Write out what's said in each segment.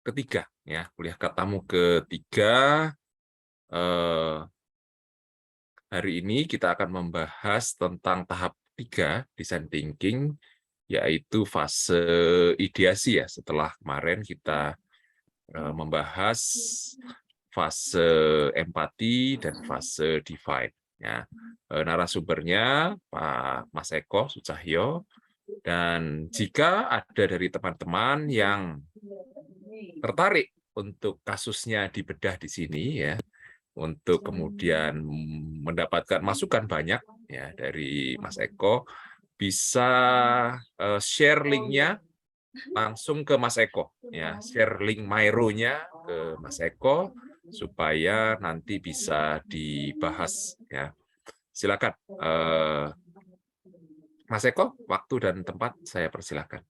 ketiga, ya, kuliah tamu ketiga. Hari ini kita akan membahas tentang tahap 3 design thinking, yaitu fase ideasi ya. Setelah kemarin kita membahas fase empati dan fase define. Ya. Narasumbernya Pak Mas Eko Sucahyo, dan jika ada dari teman-teman yang tertarik untuk kasusnya dibedah di sini ya, untuk kemudian mendapatkan masukan banyak ya dari Mas Eko, bisa share linknya langsung ke Mas Eko ya, share link Mairo-nya ke Mas Eko supaya nanti bisa dibahas ya. Silakan Mas Eko, waktu dan tempat saya persilakan.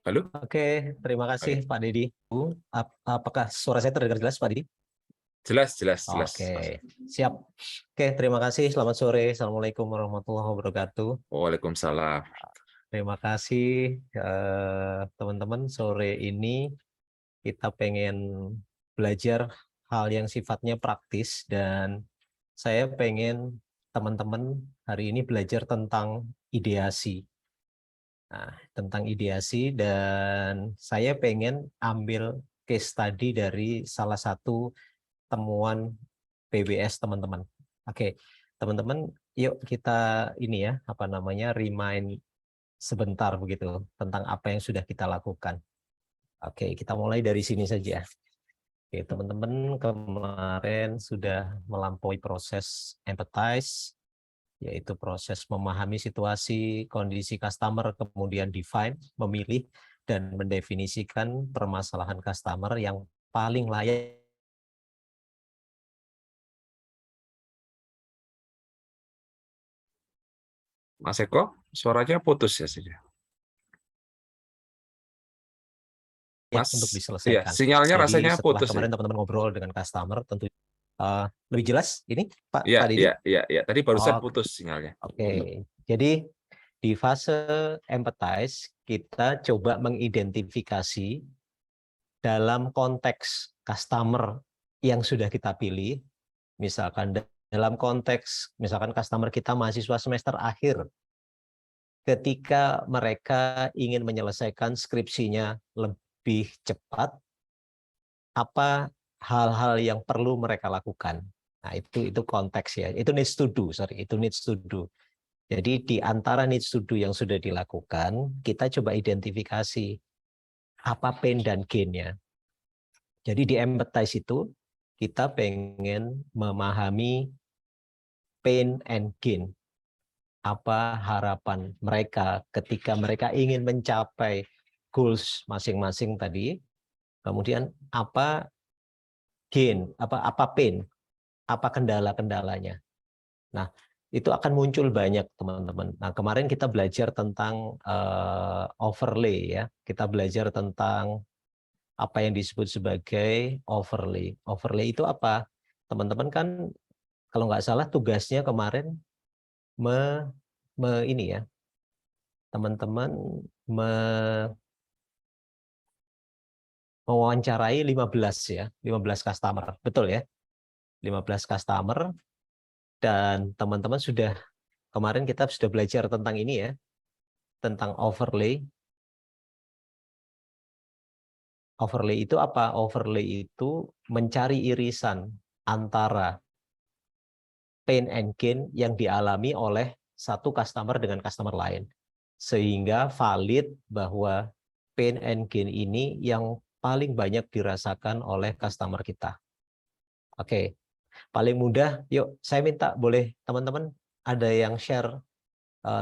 Halo? Oke, terima kasih Oke. Pak Didi. Apakah suara saya terdengar jelas Pak Didi? Jelas. Oke, siap. Oke, terima kasih. Selamat sore. Assalamualaikum warahmatullahi wabarakatuh. Waalaikumsalam. Terima kasih teman-teman. Sore ini kita pengen belajar hal yang sifatnya praktis, dan saya pengen teman-teman hari ini belajar tentang ideasi. Nah, tentang ideasi, dan saya pengen ambil case study dari salah satu temuan PBS teman-teman. Oke, teman-teman, yuk kita ini ya, remind sebentar begitu tentang apa yang sudah kita lakukan. Oke, kita mulai dari sini saja. Oke, teman-teman kemarin sudah melampaui proses empathize, yaitu proses memahami situasi, kondisi customer, kemudian define, memilih, dan mendefinisikan permasalahan customer yang paling layak. Mas Eko, suaranya putus ya sudah. Mas, Untuk iya, diselesaikan. sinyalnya Jadi rasanya setelah putus ya. kemarin teman-teman ngobrol dengan customer, tentu lebih jelas ini Iya, Pak Didi? iya. Tadi barusan Oh, putus sinyalnya. oke. Jadi di fase empathize kita coba mengidentifikasi dalam konteks customer yang sudah kita pilih, misalkan dalam konteks misalkan customer kita mahasiswa semester akhir, ketika mereka ingin menyelesaikan skripsinya lebih cepat, apa hal-hal yang perlu mereka lakukan. Nah, itu konteks ya. Itu needs to do, itu needs to do. Jadi di antara needs to do yang sudah dilakukan, kita coba identifikasi apa pain dan gain-nya. Jadi di empathize itu kita pengen memahami pain and gain. Apa harapan mereka ketika mereka ingin mencapai goals masing-masing tadi. Kemudian apa gain, apa pain, apa kendala-kendalanya. Nah, itu akan muncul banyak teman-teman. Nah, kemarin kita belajar tentang overlay ya. Kita belajar tentang apa yang disebut sebagai overlay. Overlay itu apa? Teman-teman kan kalau nggak salah tugasnya kemarin ini ya, teman-teman mewawancarai 15 customer. Betul ya? 15 customer, dan teman-teman sudah kemarin kita sudah belajar tentang ini ya, tentang overlay. Overlay itu apa? Overlay itu mencari irisan antara pain and gain yang dialami oleh satu customer dengan customer lain. Sehingga valid bahwa pain and gain ini yang paling banyak dirasakan oleh customer kita. Oke, paling mudah, yuk saya minta boleh teman-teman ada yang share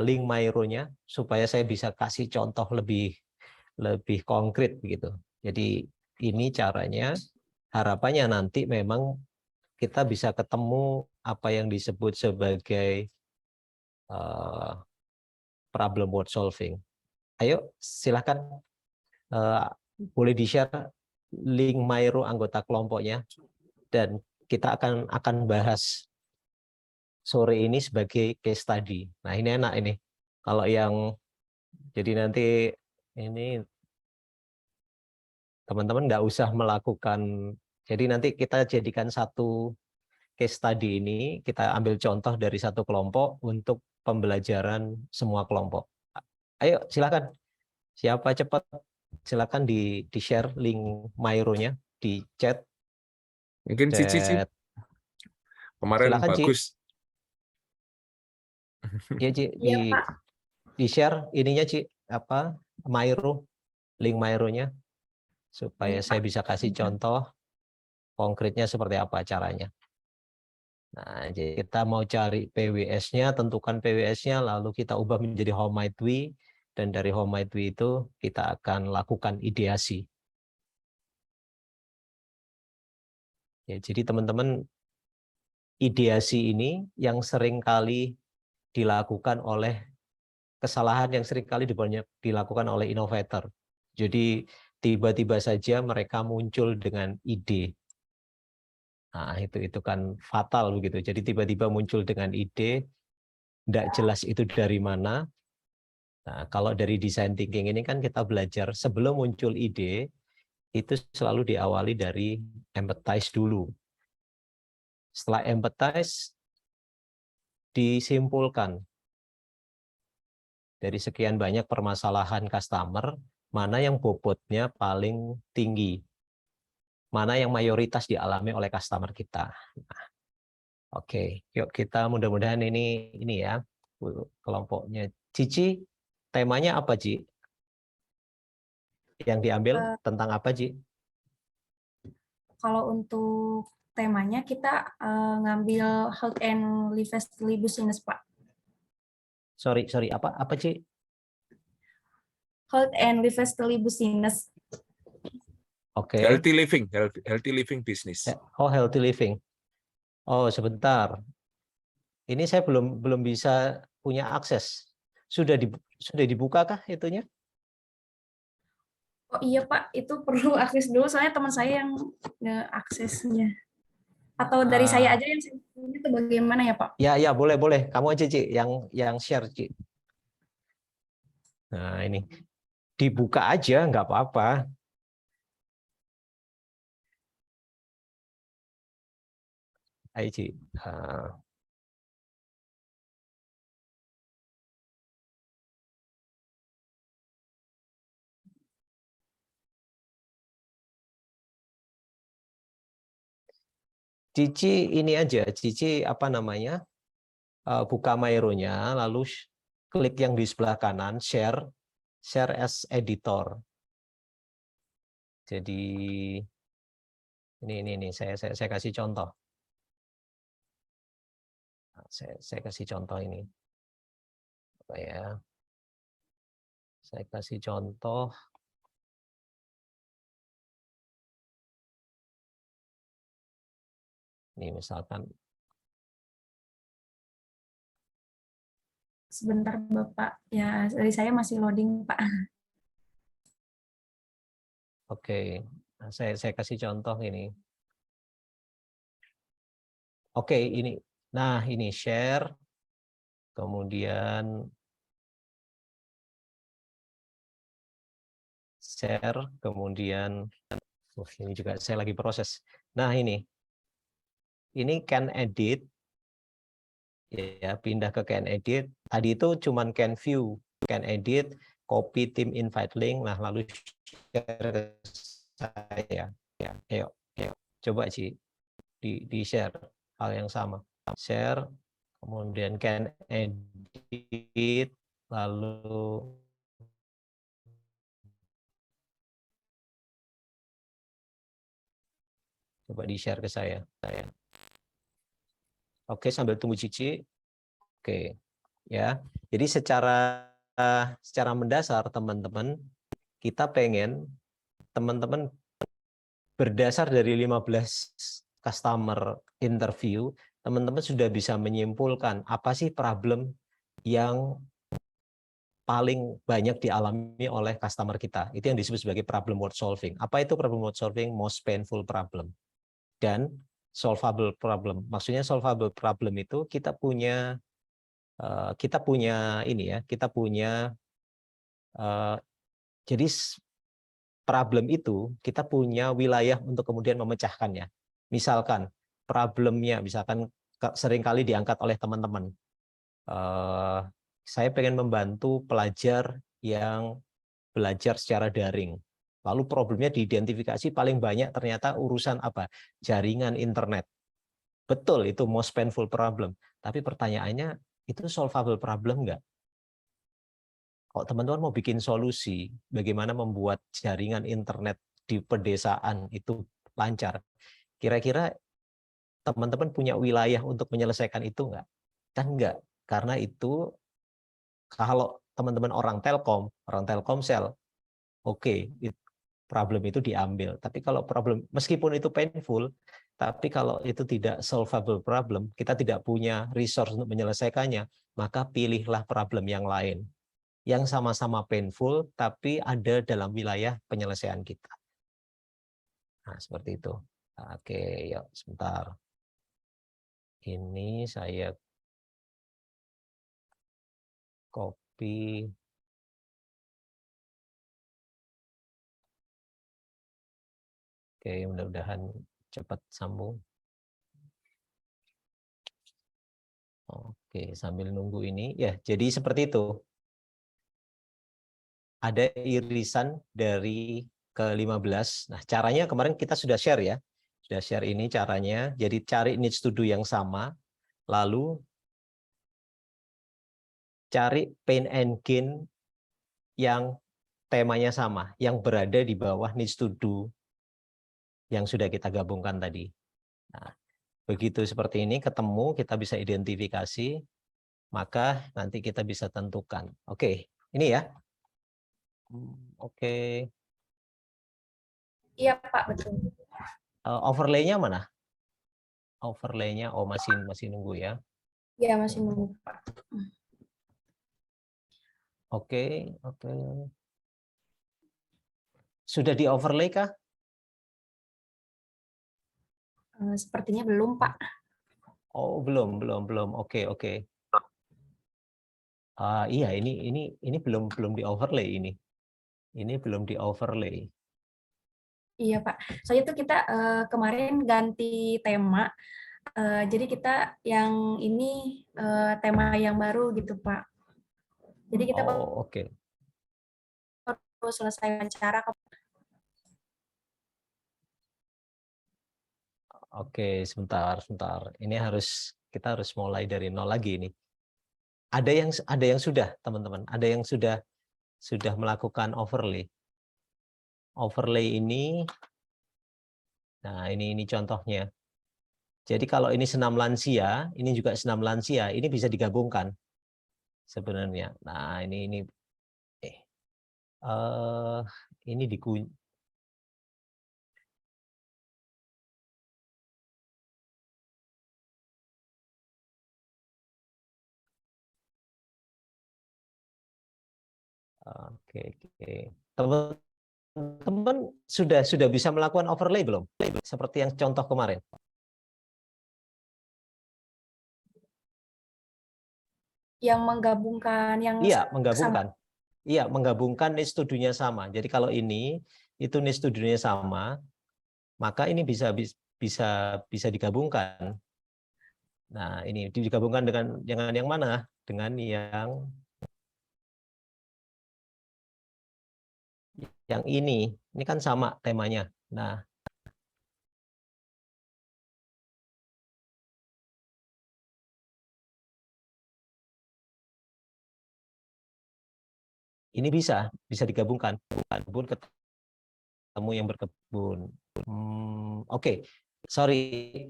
link Mairo-nya supaya saya bisa kasih contoh lebih konkret begitu. Jadi ini caranya, harapannya nanti memang kita bisa ketemu apa yang disebut sebagai problem word solving. Ayo silahkan boleh di-share link Mairo anggota kelompoknya, dan kita akan bahas sore ini sebagai case study. Nah, ini enak ini. Kalau yang jadi nanti ini teman-teman nggak usah melakukan, jadi nanti kita jadikan satu case study ini, kita ambil contoh dari satu kelompok untuk pembelajaran semua kelompok. Ayo, silakan. Siapa cepat, silakan di-share link Mairo-nya di chat. Mungkin Cici kemarin Silakan, Ci. bagus. Ya, Ci, Iya, Pak. di-share ininya, Ci, apa Mairo, link Mairo-nya, supaya Iya, saya Pak. bisa kasih contoh konkretnya seperti apa caranya. Nah, jadi kita mau cari PWS-nya, tentukan PWS-nya, lalu kita ubah menjadi how might we, dan dari how might we itu kita akan lakukan ideasi. Ya, jadi teman-teman, ideasi ini yang sering kali dilakukan oleh kesalahan yang sering kali dilakukan oleh inovator. Jadi tiba-tiba saja mereka muncul dengan ide. Nah, itu kan fatal begitu. Jadi tiba-tiba muncul dengan ide, tidak jelas itu dari mana. Nah, kalau dari design thinking ini kan kita belajar sebelum muncul ide, itu selalu diawali dari empathize dulu. Setelah empathize, disimpulkan dari sekian banyak permasalahan customer, mana yang bobotnya paling tinggi, mana yang mayoritas dialami oleh customer kita. Nah, oke, yuk kita mudah-mudahan ini ya, kelompoknya. Cici, temanya apa, Ci? Yang diambil tentang apa, Ci? Kalau untuk temanya kita ngambil health and lifestyle business, Pak. Sorry, apa, Ci? Health and lifestyle business. Oke. Healthy living business. Oh, healthy living. Oh, sebentar. Ini saya belum bisa punya akses. Sudah dibuka kah itunya? Oh iya, Pak, itu perlu akses dulu soalnya teman saya yang aksesnya. Atau dari saya aja yang itu bagaimana ya, Pak? Ya, boleh. Kamu aja, Ci, yang share, Ci. Nah, ini dibuka aja, nggak apa-apa. Ayo, Ci. Cici ini aja, Cici apa namanya? Buka Mairo-nya, lalu klik yang di sebelah kanan, share as editor. Jadi ini saya kasih contoh. Saya kasih contoh ini. Apa ya? Saya kasih contoh. Ini misalkan. Sebentar, Bapak. Ya, dari saya masih loading, Pak. Oke. Nah, saya kasih contoh ini. Oke, ini. Nah, ini share. Kemudian share, kemudian ini juga saya lagi proses. Nah, ini can edit, ya, pindah ke can edit. Tadi itu cuman can view, can edit, copy team invite link. Nah, lalu share ke saya. Ya, ayo coba sih di share hal yang sama. Share, kemudian can edit, lalu coba di-share ke saya. Oke, sambil tunggu Cici. Oke. Ya. Jadi secara mendasar teman-teman, kita pengen teman-teman berdasar dari 15 customer interview, teman-teman sudah bisa menyimpulkan apa sih problem yang paling banyak dialami oleh customer kita. Itu yang disebut sebagai problem worth solving. Apa itu problem worth solving? Most painful problem. Dan solvable problem. Maksudnya solvable problem itu kita punya ini ya, kita punya jadi problem itu kita punya wilayah untuk kemudian memecahkannya. Misalkan problemnya, misalkan seringkali diangkat oleh teman-teman. Saya pengen membantu pelajar yang belajar secara daring. Lalu problemnya diidentifikasi paling banyak ternyata urusan apa? Jaringan internet. Betul, itu most painful problem. Tapi pertanyaannya, itu solvable problem nggak? Kalau teman-teman mau bikin solusi, bagaimana membuat jaringan internet di pedesaan itu lancar, kira-kira teman-teman punya wilayah untuk menyelesaikan itu nggak? Kan nggak. Karena itu kalau teman-teman orang Telkomsel, oke, problem itu diambil. Tapi kalau problem, meskipun itu painful, tapi kalau itu tidak solvable problem, kita tidak punya resource untuk menyelesaikannya, maka pilihlah problem yang lain. Yang sama-sama painful, tapi ada dalam wilayah penyelesaian kita. Nah, seperti itu. Oke, yuk sebentar. Ini saya copy. Oke, mudah-mudahan cepat sambung. Oke, sambil nunggu ini. Ya, jadi seperti itu. Ada irisan dari ke-15. Nah, caranya kemarin kita sudah share ya. Sudah share ini caranya. Jadi cari needs to do yang sama. Lalu cari pain and gain yang temanya sama. Yang berada di bawah needs to do yang sudah kita gabungkan tadi. Nah, begitu seperti ini ketemu, kita bisa identifikasi, maka nanti kita bisa tentukan. Oke, ini ya. Oke. Iya Pak, betul. Overlay-nya mana? Overlay-nya, oh masih nunggu ya. Iya, masih nunggu Pak. Oke. Sudah di overlay kah? Sepertinya belum Pak. Oh, belum. Oke. Iya, ini belum di overlay ini. Ini belum di overlay. Iya Pak. Soalnya itu kita kemarin ganti tema. Jadi kita yang ini tema yang baru gitu Pak. Jadi kita Oh, oke. baru selesai wawancara. Oke, sebentar. Ini kita harus mulai dari nol lagi ini. Ada yang sudah, teman-teman. Ada yang sudah melakukan overlay. Overlay ini, nah ini contohnya. Jadi kalau ini senam lansia, ini juga senam lansia, ini bisa digabungkan sebenarnya. Nah ini dikunci. Oke. Teman-teman sudah bisa melakukan overlay belum? Seperti yang contoh kemarin. Yang menggabungkan yang Iya, sama. menggabungkan. Iya, menggabungkan niche studinya sama. Jadi kalau ini itu niche studinya sama, maka ini bisa digabungkan. Nah, ini digabungkan dengan yang mana? Dengan yang ini. Ini kan sama temanya. Nah, ini bisa digabungkan. Kebun ketemu yang berkebun. Oke. Sorry,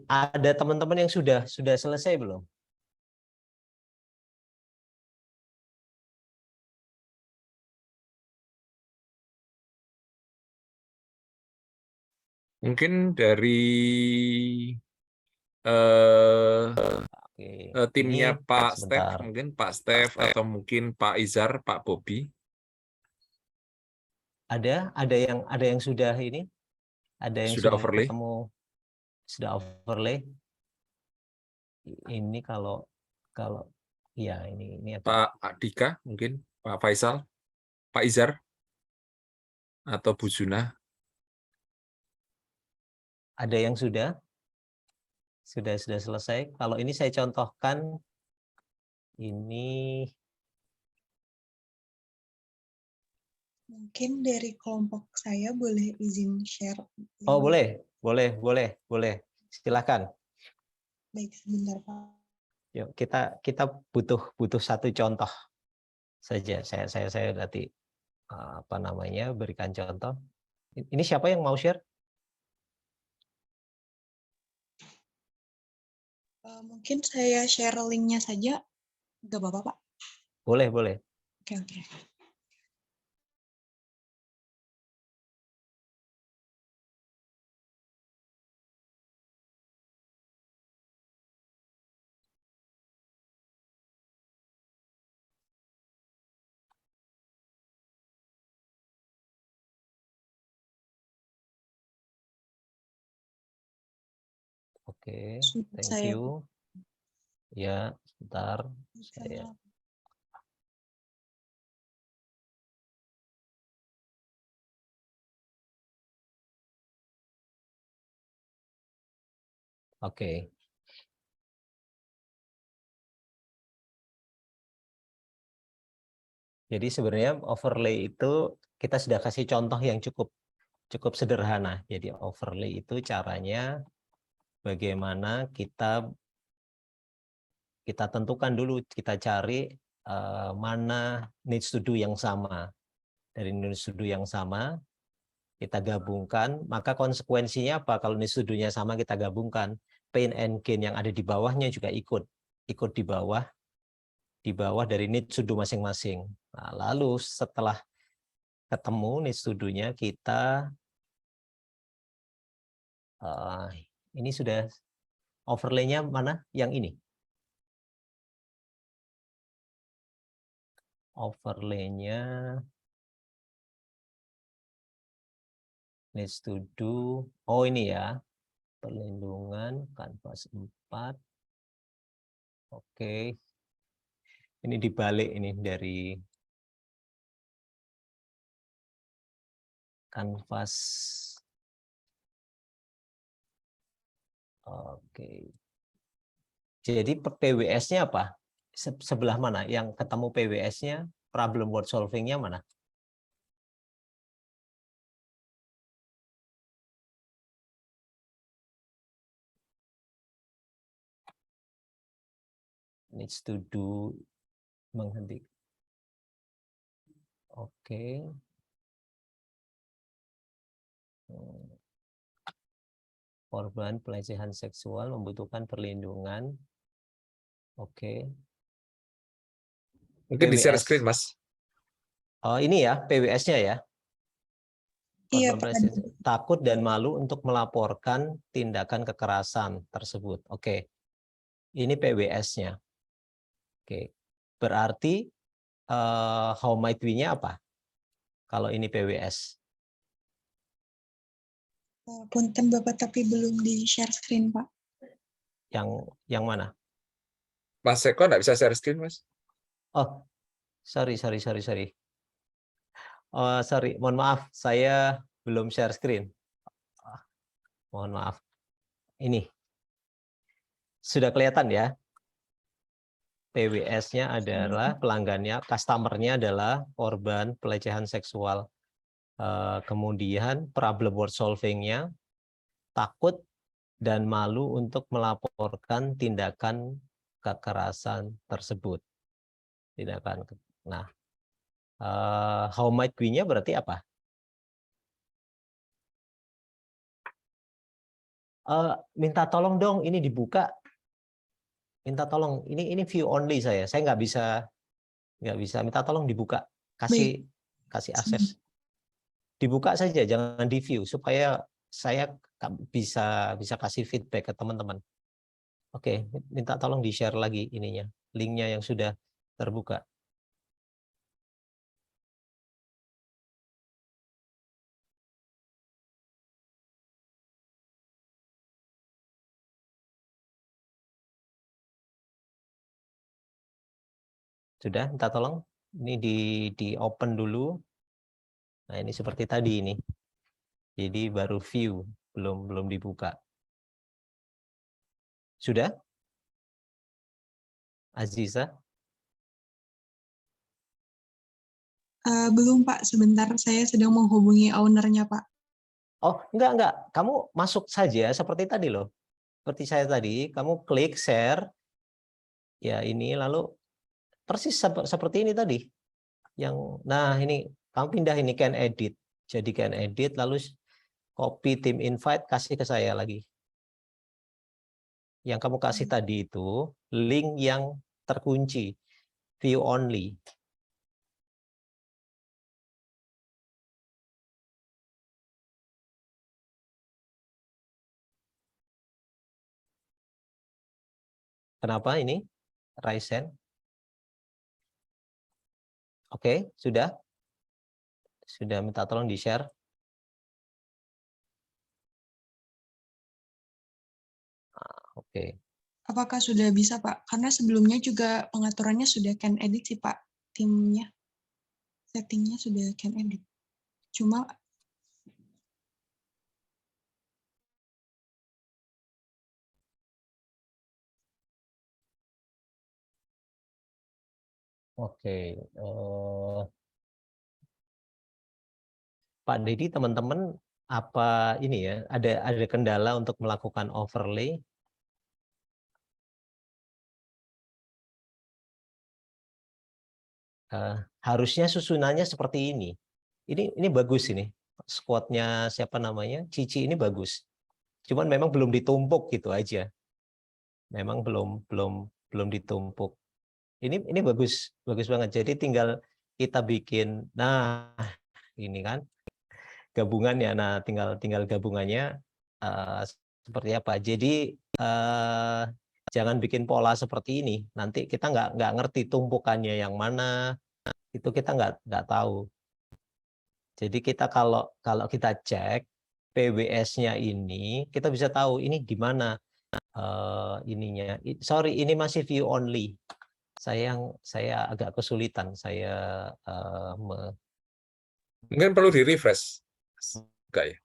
ada teman-teman yang sudah selesai belum? Mungkin dari Oke, Timnya ini Pak Stef, sebentar. mungkin Pak Stef atau mungkin Pak Izar, Pak Bobi. Ada yang sudah ini, ada yang Sudah sudah overlay? ketemu, sudah overlay. Ini kalau ya ini agak Pak Dika, mungkin Pak Faisal, Pak Izar, atau Bu Juna. ada yang sudah selesai. Kalau ini saya contohkan ini. Mungkin dari kelompok saya boleh izin share. Oh, boleh. Silakan. Baik, sebentar Pak. Yuk, kita butuh satu contoh saja. Saya nanti berikan contoh. Ini siapa yang mau share? Mungkin saya share linknya saja. Nggak apa-apa Pak? Boleh. Oke. Oke, thank Saya you. Ya, sebentar. Saya Oke. Jadi sebenarnya overlay itu kita sudah kasih contoh yang cukup sederhana. Jadi overlay itu caranya bagaimana kita tentukan dulu, kita cari mana needs to do yang sama. Dari needs to do yang sama, kita gabungkan, maka konsekuensinya apa? Kalau needs to do-nya sama kita gabungkan, pain and gain yang ada di bawahnya juga ikut di bawah dari needs to do masing-masing. Nah, lalu setelah ketemu needs to do-nya, kita ini sudah overlay-nya mana? Yang ini. Overlay-nya needs to do. Oh, ini ya. Perlindungan kanvas 4. Oke. Ini dibalik ini dari kanvas. Oke. Jadi PWS-nya apa? Sebelah mana? Yang ketemu PWS-nya, problem word solving-nya mana? Needs to do menghentikan. Oke. Korban pelecehan seksual membutuhkan perlindungan. Oke. Mungkin di share PWS. screen, Mas. Oh, ini ya PWS-nya ya. Iya, Korban Pak. pelecehan takut dan malu untuk melaporkan tindakan kekerasan tersebut. Oke. Ini PWS-nya. Oke. Berarti how might we-nya apa? Kalau ini PWS. Punten Bapak, tapi belum di share screen Pak. Yang mana? Mas Eko nggak bisa share screen, Mas? Oh, sorry. Oh, sorry, mohon maaf, saya belum share screen. Mohon maaf. Ini sudah kelihatan ya. PWS-nya adalah pelanggannya, customer-nya adalah korban pelecehan seksual. Kemudian problem word solving-nya takut dan malu untuk melaporkan tindakan kekerasan tersebut. Nah, how might we-nya berarti apa? Minta tolong dong, ini dibuka. Minta tolong, ini view only saya nggak bisa minta tolong dibuka, kasih akses. Dibuka saja, jangan di view supaya saya bisa kasih feedback ke teman-teman. Oke, minta tolong di-share lagi ininya, linknya yang sudah terbuka. Sudah, minta tolong. Ini di open dulu. Nah, ini seperti tadi ini. Jadi baru view, belum dibuka. Sudah? Aziza? Belum Pak, sebentar saya sedang menghubungi ownernya Pak. Oh, enggak. Kamu masuk saja seperti tadi loh. Seperti saya tadi, kamu klik share. Ya, ini lalu persis seperti ini tadi. Nah, ini kamu pindah ini can edit. Jadi can edit lalu copy team invite kasih ke saya lagi. Yang kamu kasih tadi itu link yang terkunci, view only. Kenapa ini? Ryzen. Oke, sudah. Sudah minta tolong di-share. Oke. Apakah sudah bisa Pak? Karena sebelumnya juga pengaturannya sudah can edit sih Pak, timnya. Settingnya sudah can edit. Cuma Oke. Pak Dedi, teman-teman apa ini ya? Ada kendala untuk melakukan overlay? Harusnya susunannya seperti ini. Ini bagus ini. Squad-nya siapa namanya? Cici ini bagus. Cuman memang belum ditumpuk gitu aja. Memang belum ditumpuk. Ini bagus banget. Jadi tinggal kita bikin. Nah, ini kan gabungannya. Nah, tinggal gabungannya seperti apa. Jadi jangan bikin pola seperti ini. Nanti kita nggak ngerti tumpukannya yang mana. Itu kita nggak tahu. Jadi kita kalau kita cek PWS-nya ini, kita bisa tahu ini di mana ininya. Sorry, ini masih view only. Saya agak kesulitan. Mungkin perlu di-refresh. Enggak ya?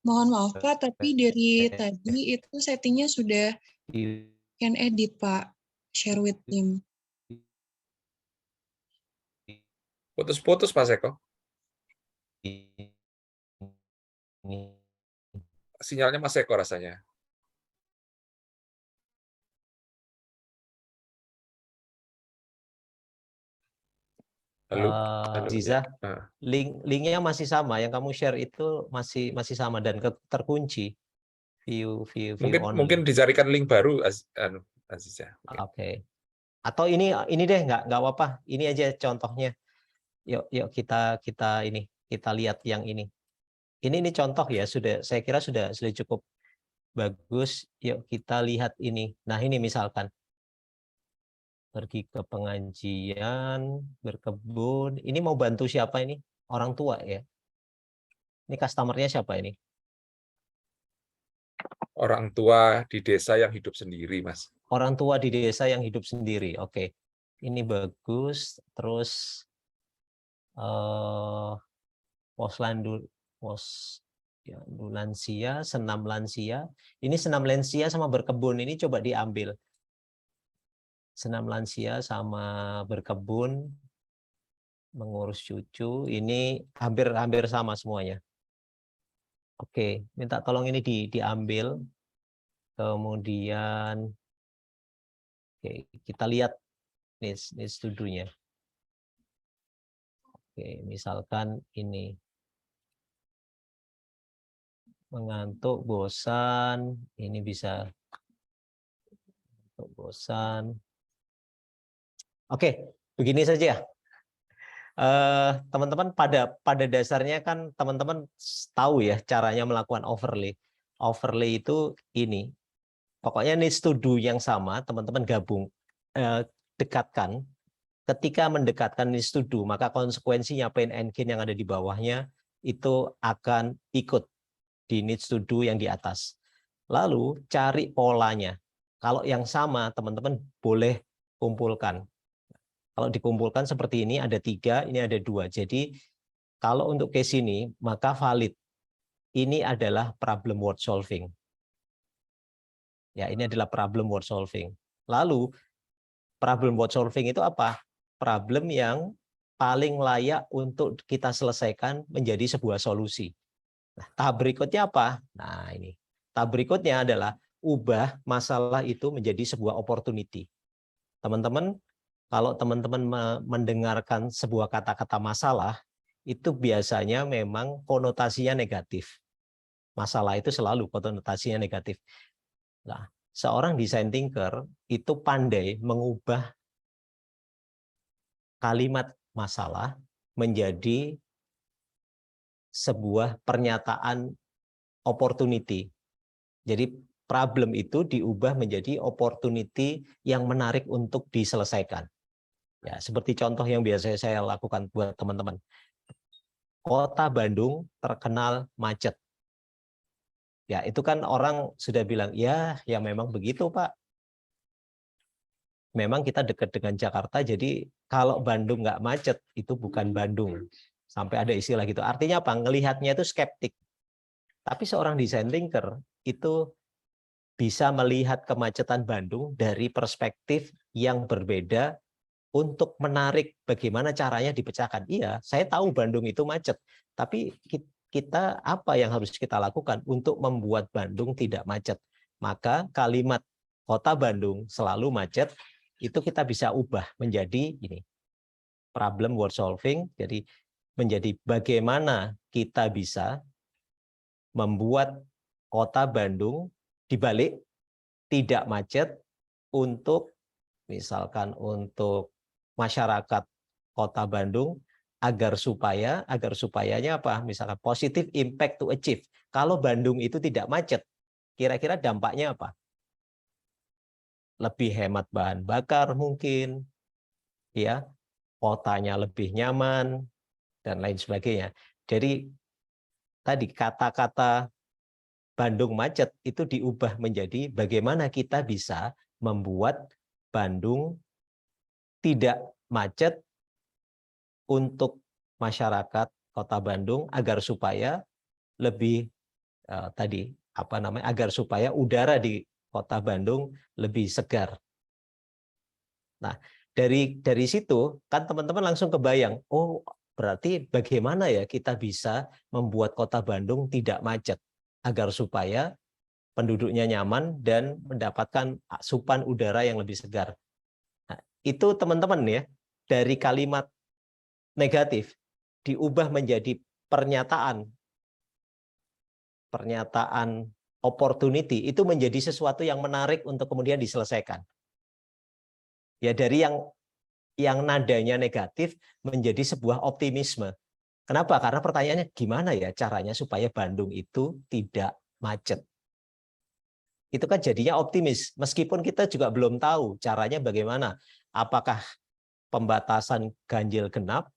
mohon maaf Pak, tapi dari tadi itu settingnya sudah can edit Pak, share with team. Putus-putus Mas Eko. Sinyalnya Mas Eko rasanya. Halo? Halo? Ziza, Nah, linknya masih sama. Yang kamu share itu masih sama dan terkunci. View only. mungkin dicarikan link baru Aziza. Oke. Atau ini deh nggak apa-apa. Ini aja contohnya. Yuk kita lihat yang ini. Ini contoh ya, saya kira sudah cukup bagus. Yuk kita lihat ini. Nah, ini misalkan pergi ke pengajian, berkebun. Ini mau bantu siapa ini? Orang tua ya. Ini customer-nya siapa ini? Orang tua di desa yang hidup sendiri, Mas. Orang tua di desa yang hidup sendiri. Oke. Ini bagus. Terus lansia, senam lansia. Ini senam lansia sama berkebun ini coba diambil. Senam lansia sama berkebun, mengurus cucu, ini hampir sama semuanya. Oke, minta tolong ini diambil. Kemudian oke, kita lihat needs to do-nya. Oke, misalkan ini mengantuk, bosan, ini bisa untuk bosan. Oke, begini saja. Teman-teman pada dasarnya kan teman-teman tahu ya caranya melakukan overlay. Overlay itu ini. pokoknya needs to do yang sama, teman-teman dekatkan. Ketika mendekatkan needs to do, maka konsekuensinya pain and gain yang ada di bawahnya itu akan ikut di needs to do yang di atas. Lalu cari polanya. Kalau yang sama, teman-teman boleh kumpulkan. Kalau dikumpulkan seperti ini, ada 3, ini ada 2. Jadi kalau untuk case ini, maka valid. Ini adalah problem word solving. Ya, ini adalah problem word solving. Lalu problem word solving itu apa? Problem yang paling layak untuk kita selesaikan menjadi sebuah solusi. Nah, tahap berikutnya apa? Nah, ini. Tahap berikutnya adalah ubah masalah itu menjadi sebuah opportunity. Teman-teman, kalau teman-teman mendengarkan sebuah kata-kata masalah, itu biasanya memang konotasinya negatif. Masalah itu selalu konotasinya negatif. Nah, seorang design thinker itu pandai mengubah kalimat masalah menjadi sebuah pernyataan opportunity. Jadi problem itu diubah menjadi opportunity yang menarik untuk diselesaikan. Ya, seperti contoh yang biasa saya lakukan buat teman-teman. Kota Bandung terkenal macet. Ya, itu kan orang sudah bilang, ya memang begitu, Pak. Memang kita dekat dengan Jakarta, jadi kalau Bandung nggak macet, itu bukan Bandung. Sampai ada istilah gitu. Artinya apa? Ngelihatnya itu skeptik. Tapi seorang design thinker itu bisa melihat kemacetan Bandung dari perspektif yang berbeda untuk menarik bagaimana caranya dipecahkan. Iya, saya tahu Bandung itu macet, tapi kita apa yang harus kita lakukan untuk membuat Bandung tidak macet? Maka kalimat kota Bandung selalu macet itu kita bisa ubah menjadi ini problem word solving. Jadi menjadi bagaimana kita bisa membuat kota Bandung dibalik tidak macet untuk misalkan untuk masyarakat kota Bandung agar supayanya apa? Misalkan positive impact to achieve. Kalau Bandung itu tidak macet, kira-kira dampaknya apa? Lebih hemat bahan bakar mungkin, ya, kotanya lebih nyaman dan lain sebagainya. Jadi tadi kata-kata Bandung macet itu diubah menjadi bagaimana kita bisa membuat Bandung tidak macet untuk masyarakat Kota Bandung agar supaya lebih agar supaya udara di Kota Bandung lebih segar. Nah, dari situ kan teman-teman langsung kebayang, oh berarti bagaimana ya kita bisa membuat Kota Bandung tidak macet agar supaya penduduknya nyaman dan mendapatkan asupan udara yang lebih segar. Nah, itu teman-teman ya, dari kalimat negatif diubah menjadi pernyataan opportunity, itu menjadi sesuatu yang menarik untuk kemudian diselesaikan. Ya, dari yang nadanya negatif menjadi sebuah optimisme. Kenapa? Karena pertanyaannya gimana ya caranya supaya Bandung itu tidak macet. Itu kan jadinya optimis, meskipun kita juga belum tahu caranya bagaimana. Apakah pembatasan ganjil genap,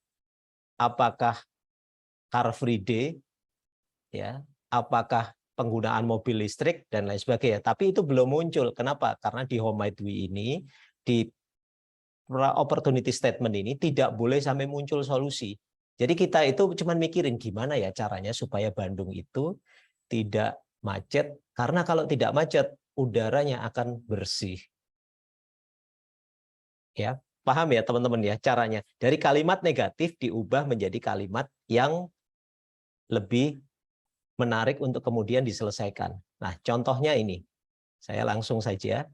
apakah car free day, ya, apakah penggunaan mobil listrik dan lain sebagainya. Tapi itu belum muncul. Kenapa? Karena di Home My Dwi ini, di opportunity statement ini tidak boleh sampai muncul solusi. Jadi kita itu cuma mikirin gimana ya caranya supaya Bandung itu tidak macet. Karena kalau tidak macet, udaranya akan bersih. Ya, paham ya teman-teman ya caranya. Dari kalimat negatif diubah menjadi kalimat yang lebih menarik untuk kemudian diselesaikan. Nah, contohnya ini. Saya langsung saja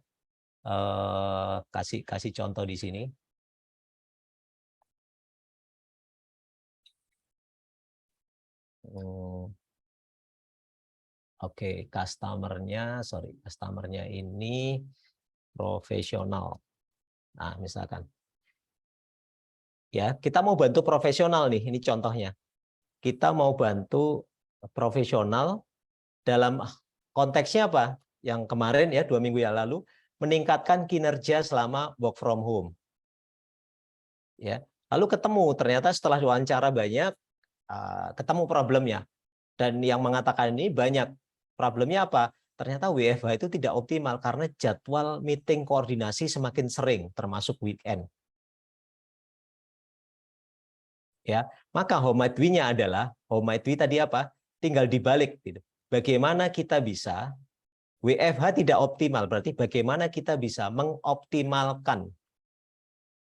kasih contoh di sini. Oke, customernya ini profesional. Nah, misalkan. Ya, kita mau bantu profesional nih, ini contohnya. Kita mau bantu profesional dalam konteksnya apa? yang kemarin ya 2 minggu yang lalu, meningkatkan kinerja selama work from home. Ya, lalu ketemu ternyata setelah wawancara banyak ketemu problemnya, dan yang mengatakan ini banyak problemnya apa? Ternyata WFH itu tidak optimal karena jadwal meeting koordinasi semakin sering, termasuk weekend. Ya, maka Homaidwi-nya adalah Homaidwi tadi apa? Tinggal dibalik gitu. Bagaimana kita bisa WFH tidak optimal, berarti bagaimana kita bisa mengoptimalkan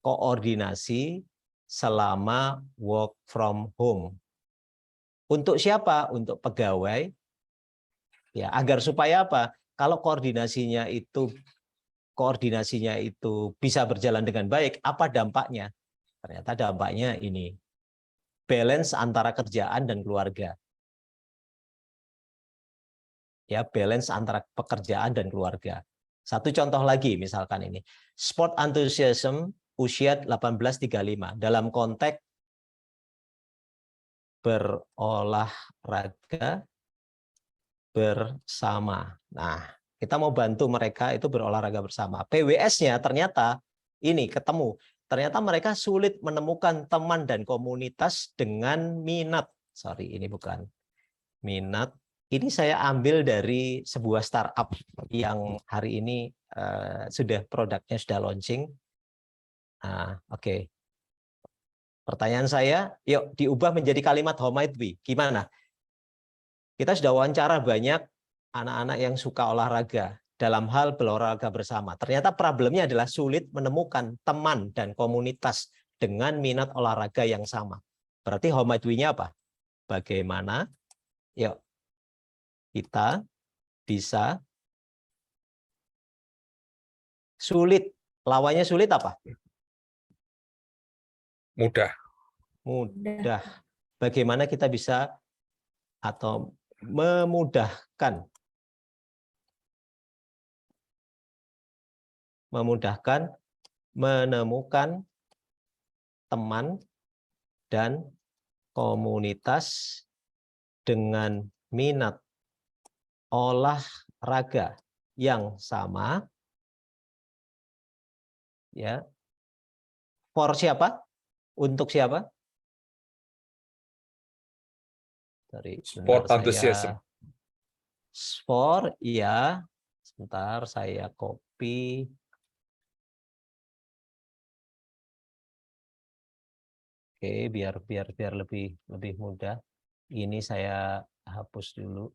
koordinasi selama work from home. Untuk siapa? Untuk pegawai. Ya, agar supaya apa? Kalau koordinasinya itu bisa berjalan dengan baik, apa dampaknya? Ternyata dampaknya ini. Balance antara kerjaan dan keluarga. Ya, balance antara pekerjaan dan keluarga. Satu contoh lagi misalkan ini. Sport enthusiasm usia 18-35 dalam konteks berolahraga bersama. Nah, kita mau bantu mereka itu berolahraga bersama. PWS-nya ternyata ini ketemu. Ternyata mereka sulit menemukan teman dan komunitas dengan minat. Sorry, ini bukan minat. Ini saya ambil dari sebuah startup yang hari ini produknya sudah launching. Nah, oke. Pertanyaan saya, yuk diubah menjadi kalimat Homaidwi. Gimana? Kita sudah wawancara banyak anak-anak yang suka olahraga dalam hal berolahraga bersama. Ternyata problemnya adalah sulit menemukan teman dan komunitas dengan minat olahraga yang sama. Berarti Homaidwi-nya apa? Bagaimana yuk kita bisa sulit. Lawannya sulit apa? Mudah. Mudah. Bagaimana kita bisa atau memudahkan menemukan teman dan komunitas dengan minat olahraga yang sama, ya. For siapa? Untuk siapa? Sport enthusiasm. For, iya. Sebentar, saya copy. Oke, biar lebih mudah. Ini saya hapus dulu.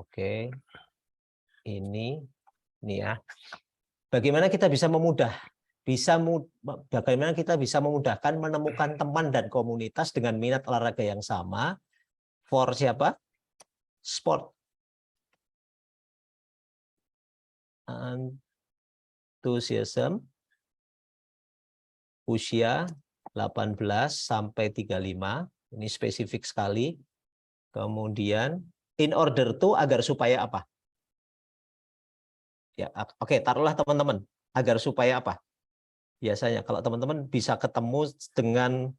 Oke. Ini ya. Bagaimana kita bisa bagaimana kita bisa memudahkan menemukan teman dan komunitas dengan minat olahraga yang sama. For siapa? Sport. Enthusiasm usia 18 sampai 35. Ini spesifik sekali. Kemudian in order to agar supaya apa? Ya, oke, taruhlah teman-teman, agar supaya apa? Biasanya kalau teman-teman bisa ketemu dengan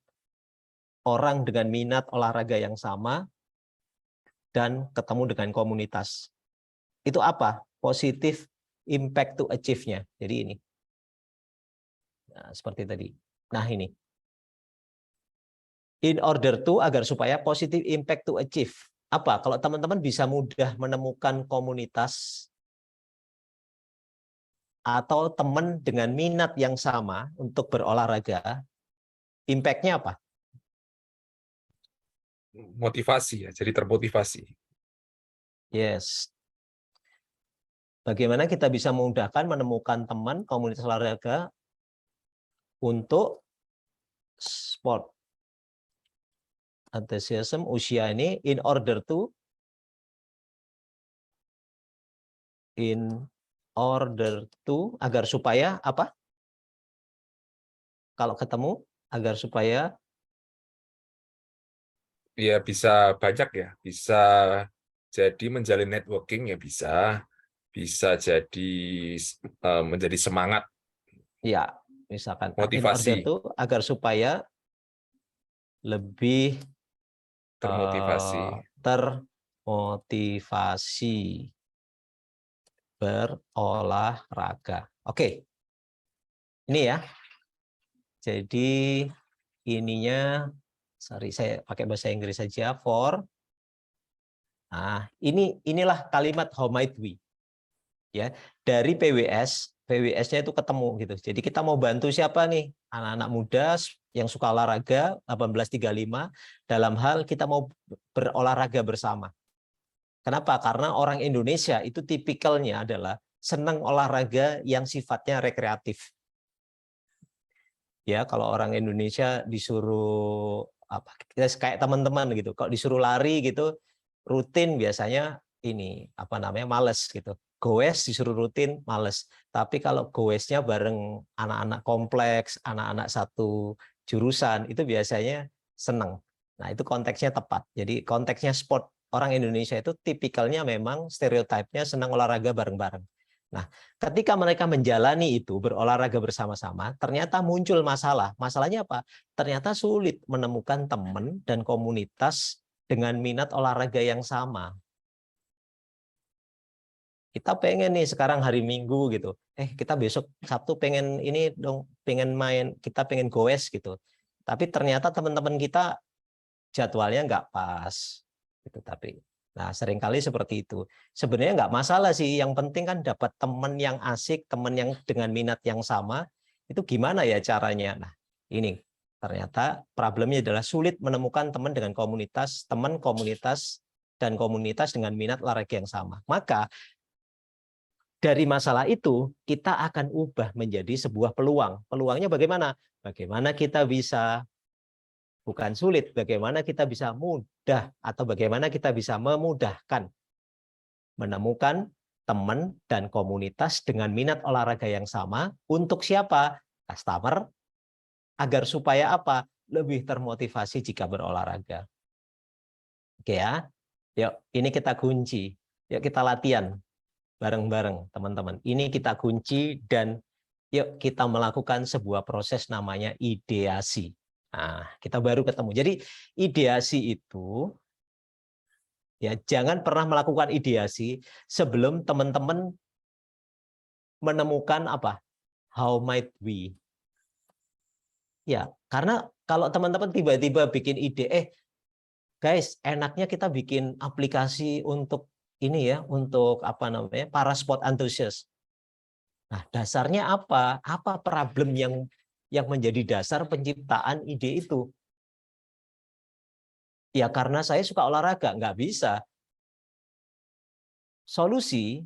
orang dengan minat olahraga yang sama dan ketemu dengan komunitas. Itu apa? Positif impact to achieve-nya. Jadi ini. Nah, seperti tadi. Nah, ini. In order to agar supaya positive impact to achieve. Apa? Kalau teman-teman bisa mudah menemukan komunitas atau teman dengan minat yang sama untuk berolahraga, impact-nya apa? Motivasi ya, jadi termotivasi. Yes. Bagaimana kita bisa memudahkan menemukan teman komunitas olahraga untuk sport enthusiasm usia ini in order to agar supaya apa? Kalau ketemu agar supaya Ya bisa banyak ya, bisa jadi menjalin networking ya bisa jadi menjadi semangat. ya, misalkan in order Motivasi. to agar supaya lebih Termotivasi. termotivasi berolahraga. Oke. Ini ya. Jadi ininya, sorry saya pakai bahasa Inggris saja, for. Nah, inilah kalimat how might we. Ya, dari PWS-nya itu ketemu gitu. Jadi kita mau bantu siapa nih? Anak-anak muda yang suka olahraga 1835 dalam hal kita mau berolahraga bersama. Kenapa? Karena orang Indonesia itu tipikalnya adalah senang olahraga yang sifatnya rekreatif. Ya, kalau orang Indonesia disuruh apa? Kayak teman-teman gitu. Kalau disuruh lari gitu rutin biasanya ini apa namanya? Males gitu. Goes disuruh rutin males. Tapi kalau goesnya bareng anak-anak kompleks, anak-anak satu jurusan itu biasanya seneng. Nah, itu konteksnya tepat. Jadi konteksnya sport. Orang Indonesia itu tipikalnya memang stereotipnya senang olahraga bareng-bareng. Nah, ketika mereka menjalani itu, berolahraga bersama-sama, ternyata muncul masalah. Masalahnya apa? Ternyata sulit menemukan teman dan komunitas dengan minat olahraga yang sama. Kita pengen nih sekarang hari Minggu gitu. Kita besok Sabtu pengen ini dong, pengen main, kita pengen goes gitu. Tapi ternyata teman-teman kita jadwalnya nggak pas. Gitu, nah, seringkali seperti itu. Sebenarnya nggak masalah sih, yang penting kan dapat teman yang asik, teman yang dengan minat yang sama, itu gimana ya caranya? Nah, ini ternyata problemnya adalah sulit menemukan teman dengan komunitas, teman komunitas, dan komunitas dengan minat olahraga yang sama. Maka, dari masalah itu, kita akan ubah menjadi sebuah peluang. Peluangnya bagaimana? Bagaimana kita bisa bukan sulit, bagaimana kita bisa mudah atau bagaimana kita bisa memudahkan menemukan teman dan komunitas dengan minat olahraga yang sama untuk siapa? Customer, agar supaya apa? Lebih termotivasi jika berolahraga. Oke ya. Yuk, ini kita kunci. Yuk kita latihan bareng-bareng teman-teman. Ini kita kunci dan yuk kita melakukan sebuah proses namanya ideasi. Nah, kita baru ketemu. Jadi ideasi itu ya jangan pernah melakukan ideasi sebelum teman-teman menemukan apa? How might we? Ya, karena kalau teman-teman tiba-tiba bikin ide, guys, enaknya kita bikin aplikasi untuk ini ya, untuk apa namanya? Para sport antusias. Nah, dasarnya apa? Apa problem yang menjadi dasar penciptaan ide itu? Ya karena saya suka olahraga, nggak bisa. Solusi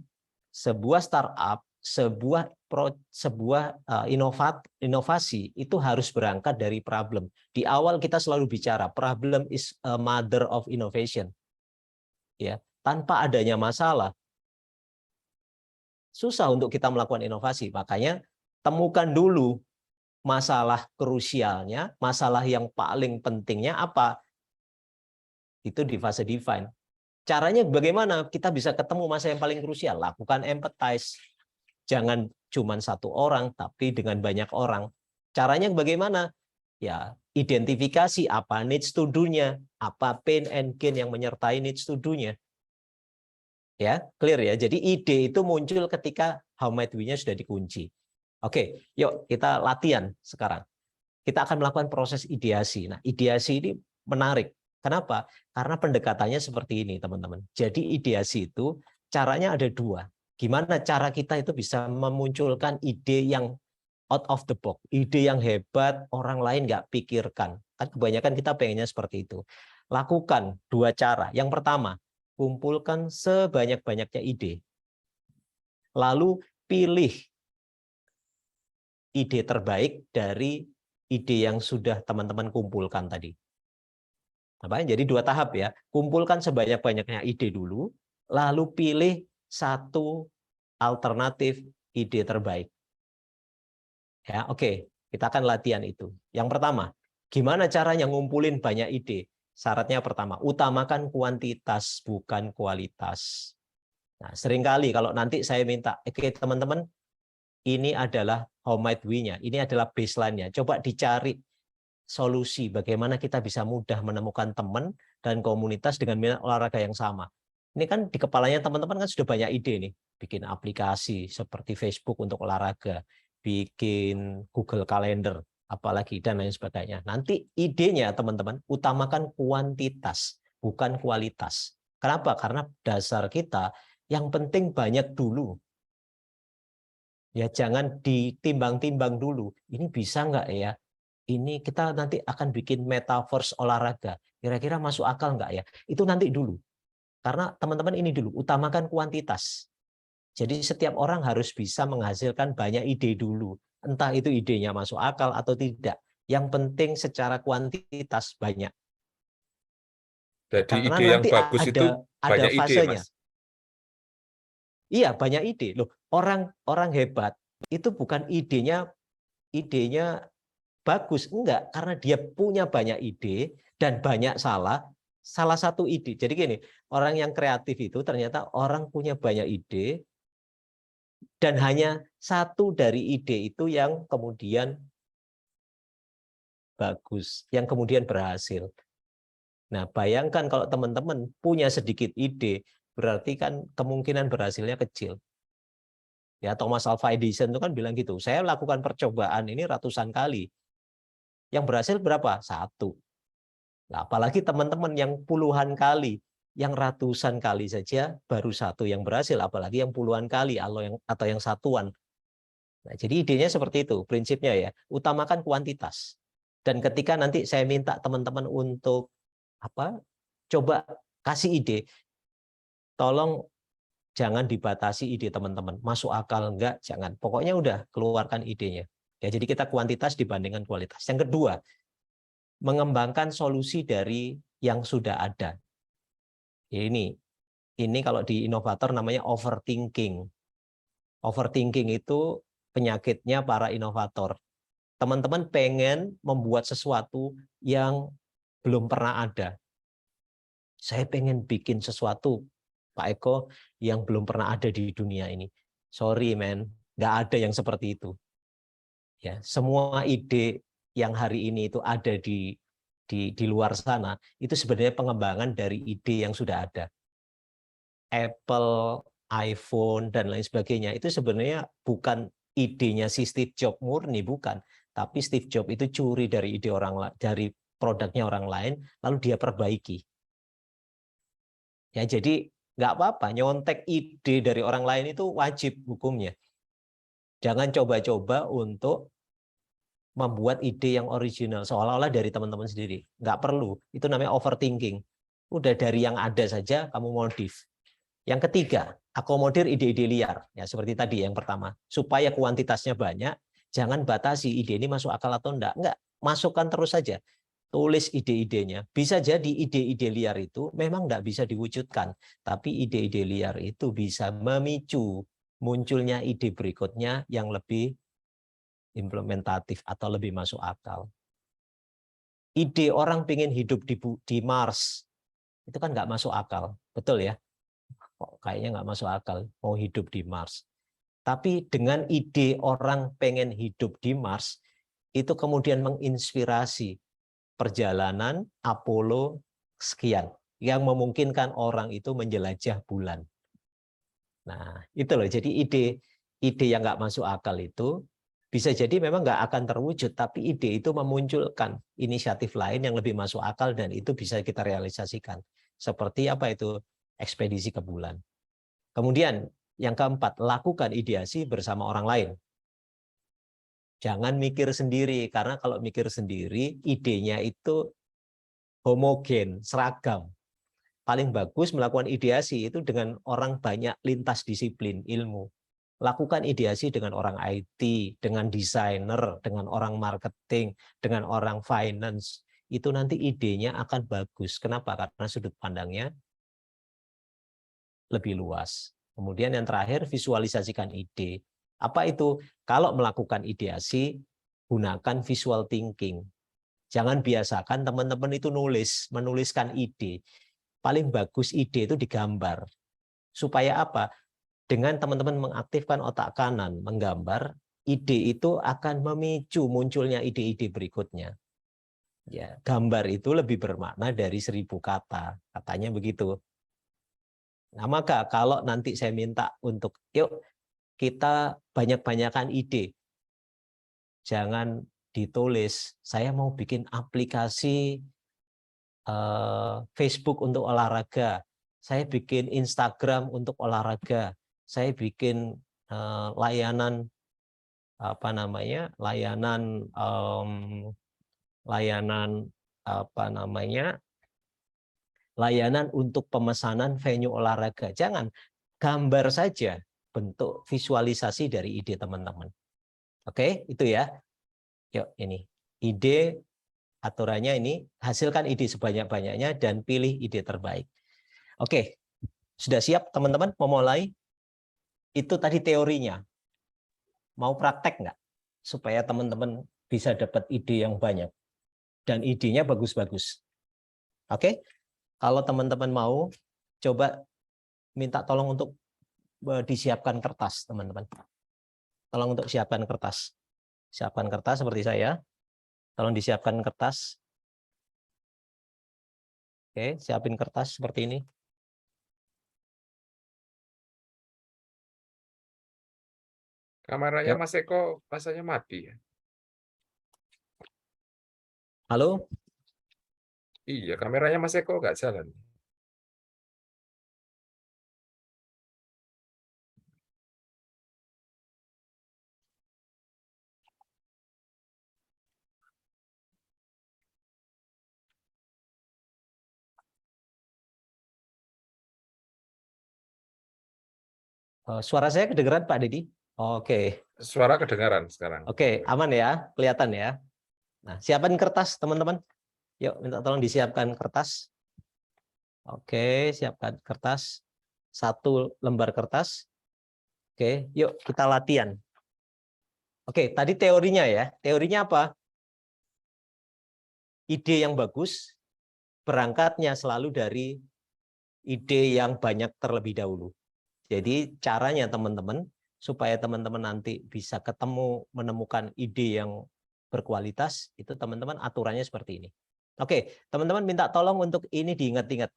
sebuah startup, sebuah inovasi itu harus berangkat dari problem. Di awal kita selalu bicara problem is a mother of innovation. Ya, tanpa adanya masalah susah untuk kita melakukan inovasi. Makanya temukan dulu masalah krusialnya, masalah yang paling pentingnya apa? Itu di fase define. Caranya bagaimana kita bisa ketemu masa yang paling krusial? Lakukan empathize. Jangan cuma satu orang, tapi dengan banyak orang. Caranya bagaimana? Ya, identifikasi apa needs to do-nya, apa pain and gain yang menyertai needs to do-nya. Ya, clear ya. Jadi ide itu muncul ketika how might we-nya sudah dikunci. Oke, yuk kita latihan sekarang. Kita akan melakukan proses ideasi. Nah, ideasi ini menarik. Kenapa? Karena pendekatannya seperti ini, teman-teman. Jadi ideasi itu caranya ada dua. Gimana cara kita itu bisa memunculkan ide yang out of the box, ide yang hebat, orang lain nggak pikirkan. Kan kebanyakan kita pengennya seperti itu. Lakukan dua cara. Yang pertama, kumpulkan sebanyak-banyaknya ide. Lalu pilih ide terbaik dari ide yang sudah teman-teman kumpulkan tadi. Jadi dua tahap ya. Kumpulkan sebanyak-banyaknya ide dulu, lalu pilih satu alternatif ide terbaik. Ya, oke. Kita akan latihan itu. Yang pertama, gimana caranya ngumpulin banyak ide? Syaratnya pertama, utamakan kuantitas bukan kualitas. Nah, seringkali kalau nanti saya minta, oke teman-teman, ini adalah how might we-nya, ini adalah baseline-nya. Coba dicari solusi bagaimana kita bisa mudah menemukan teman dan komunitas dengan minat olahraga yang sama. Ini kan di kepalanya teman-teman kan sudah banyak ide nih, bikin aplikasi seperti Facebook untuk olahraga, bikin Google Calendar, apalagi dan lain sebagainya. Nanti idenya teman-teman utamakan kuantitas, bukan kualitas. Kenapa? Karena dasar kita yang penting banyak dulu. Ya jangan ditimbang-timbang dulu. Ini bisa nggak ya? Ini kita nanti akan bikin metaverse olahraga. Kira-kira masuk akal nggak ya? Itu nanti dulu. Karena teman-teman ini dulu, utamakan kuantitas. Jadi setiap orang harus bisa menghasilkan banyak ide dulu. Entah itu idenya masuk akal atau tidak. Yang penting secara kuantitas banyak. Jadi Karena ide yang nanti bagus itu ada banyak ide, fasenya. Mas. Iya, banyak ide. Loh, orang hebat itu bukan idenya bagus, enggak, karena dia punya banyak ide dan banyak salah satu ide. Jadi gini, orang yang kreatif itu ternyata orang punya banyak ide dan hanya satu dari ide itu yang kemudian bagus, yang kemudian berhasil. Nah, bayangkan kalau teman-teman punya sedikit ide, berarti kan kemungkinan berhasilnya kecil. Ya, Thomas Alva Edison itu kan bilang gitu, saya lakukan percobaan ini ratusan kali. Yang berhasil berapa? 1. Nah, apalagi teman-teman yang puluhan kali, yang ratusan kali saja baru 1 yang berhasil, apalagi yang puluhan kali atau yang satuan. Nah, jadi idenya seperti itu, prinsipnya ya, utamakan kuantitas. Dan ketika nanti saya minta teman-teman untuk coba kasih ide, tolong jangan dibatasi ide teman-teman, masuk akal enggak, jangan. Pokoknya udah keluarkan idenya. Ya, jadi kita kuantitas dibandingkan kualitas. Yang kedua, mengembangkan solusi dari yang sudah ada. Ini kalau di inovator namanya overthinking. Overthinking itu penyakitnya para inovator. Teman-teman pengen membuat sesuatu yang belum pernah ada. Saya pengen bikin sesuatu, Pak Eko, yang belum pernah ada di dunia ini. Sorry, man, nggak ada yang seperti itu. Ya, semua ide yang hari ini itu ada di luar sana, itu sebenarnya pengembangan dari ide yang sudah ada. Apple, iPhone, dan lain sebagainya, itu sebenarnya bukan idenya si Steve Jobs murni, bukan. Tapi Steve Jobs itu curi dari ide dari produknya orang lain, lalu dia perbaiki. Ya, jadi nggak apa-apa, nyontek ide dari orang lain itu wajib hukumnya. Jangan coba-coba untuk membuat ide yang original, seolah-olah dari teman-teman sendiri. Nggak perlu, itu namanya overthinking. Udah dari yang ada saja, kamu modif. Yang ketiga, akomodir ide-ide liar. Ya, seperti tadi yang pertama. Supaya kuantitasnya banyak, jangan batasi ide ini masuk akal atau enggak. Enggak, masukkan terus saja. Tulis ide-idenya. Bisa jadi ide-ide liar itu memang enggak bisa diwujudkan. Tapi ide-ide liar itu bisa memicu munculnya ide berikutnya yang lebih implementatif atau lebih masuk akal. Ide orang pengen hidup di Mars, itu kan nggak masuk akal. Betul ya? Kok kayaknya nggak masuk akal mau hidup di Mars. Tapi dengan ide orang pengen hidup di Mars, itu kemudian menginspirasi perjalanan Apollo sekian, yang memungkinkan orang itu menjelajah bulan. Nah, itu loh. Jadi ide yang nggak masuk akal itu bisa jadi memang nggak akan terwujud, tapi ide itu memunculkan inisiatif lain yang lebih masuk akal dan itu bisa kita realisasikan. Seperti apa itu? Ekspedisi ke bulan. Kemudian yang keempat, lakukan ideasi bersama orang lain. Jangan mikir sendiri, karena kalau mikir sendiri, idenya itu homogen, seragam. Paling bagus melakukan ideasi itu dengan orang banyak lintas disiplin ilmu. Lakukan ideasi dengan orang IT, dengan desainer, dengan orang marketing, dengan orang finance. Itu nanti idenya akan bagus. Kenapa? Karena sudut pandangnya lebih luas. Kemudian yang terakhir, visualisasikan ide. Apa itu? Kalau melakukan ideasi, gunakan visual thinking. Jangan biasakan teman-teman itu menuliskan ide. Paling bagus ide itu digambar. Supaya apa? Dengan teman-teman mengaktifkan otak kanan, menggambar, ide itu akan memicu munculnya ide-ide berikutnya. Ya, gambar itu lebih bermakna dari 1000 kata, katanya begitu. Nah, maka kalau nanti saya minta untuk, yuk kita banyak-banyakan ide, jangan ditulis, saya mau bikin aplikasi Facebook untuk olahraga, saya bikin Instagram untuk olahraga, saya bikin layanan apa namanya, layanan layanan untuk pemesanan venue olahraga. Jangan, gambar saja bentuk visualisasi dari ide teman-teman. Oke, itu ya. Yuk, ini ide, aturannya ini, hasilkan ide sebanyak-banyaknya dan pilih ide terbaik. Oke, sudah siap teman-teman memulai? Itu tadi teorinya. Mau praktek nggak? Supaya teman-teman bisa dapat ide yang banyak. Dan idenya bagus-bagus. Oke, kalau teman-teman mau, coba minta tolong untuk disiapkan kertas, teman-teman. Tolong untuk siapkan kertas. Siapkan kertas seperti saya. Tolong disiapkan kertas. Oke, siapin kertas seperti ini. Kameranya Yuk. Mas Eko rasanya mati ya? Halo? Iya, kameranya Mas Eko nggak jalan. Suara saya kedengeran Pak Deddy? Oke. Suara kedengaran sekarang. Oke, aman ya, kelihatan ya. Nah, siapin kertas teman-teman. Yuk, minta tolong disiapkan kertas. Oke, siapkan kertas. 1 lembar kertas. Oke, yuk kita latihan. Oke, tadi teorinya ya. Teorinya apa? Ide yang bagus berangkatnya selalu dari ide yang banyak terlebih dahulu. Jadi caranya teman-teman, supaya teman-teman nanti bisa ketemu menemukan ide yang berkualitas, itu teman-teman aturannya seperti ini. Oke, teman-teman minta tolong untuk ini diingat-ingat.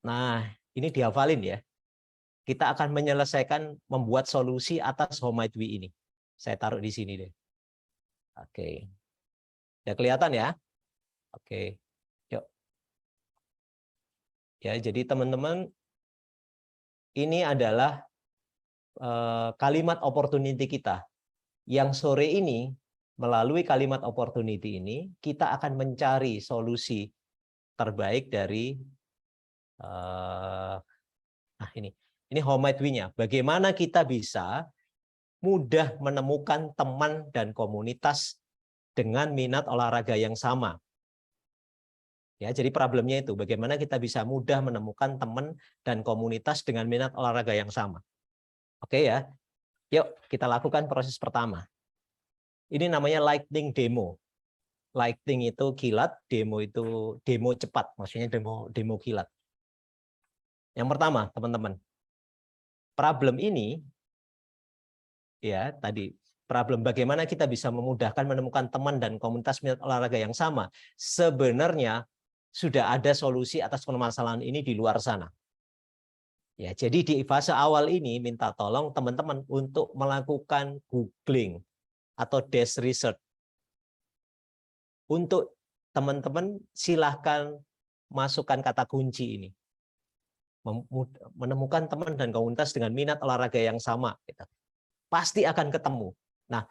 Nah, ini dihafalin ya. Kita akan menyelesaikan membuat solusi atas How Might We ini. Saya taruh di sini deh. Oke. Udah kelihatan ya? Oke. Yuk. Ya, jadi teman-teman, ini adalah kalimat opportunity kita. Yang sore ini, melalui kalimat opportunity ini, kita akan mencari solusi terbaik dari ini How Might We-nya. Bagaimana kita bisa mudah menemukan teman dan komunitas dengan minat olahraga yang sama. Ya, jadi problemnya itu bagaimana kita bisa mudah menemukan teman dan komunitas dengan minat olahraga yang sama. Oke ya. Yuk, kita lakukan proses pertama. Ini namanya lightning demo. Lightning itu kilat, demo itu demo cepat, maksudnya demo kilat. Yang pertama, teman-teman. Problem ini ya, tadi problem bagaimana kita bisa memudahkan menemukan teman dan komunitas minat olahraga yang sama. Sebenarnya sudah ada solusi atas permasalahan ini di luar sana. Ya, jadi di fase awal ini minta tolong teman-teman untuk melakukan googling atau desk research. Untuk teman-teman silahkan masukkan kata kunci ini. Menemukan teman dan komunitas dengan minat olahraga yang sama. Pasti akan ketemu. Nah,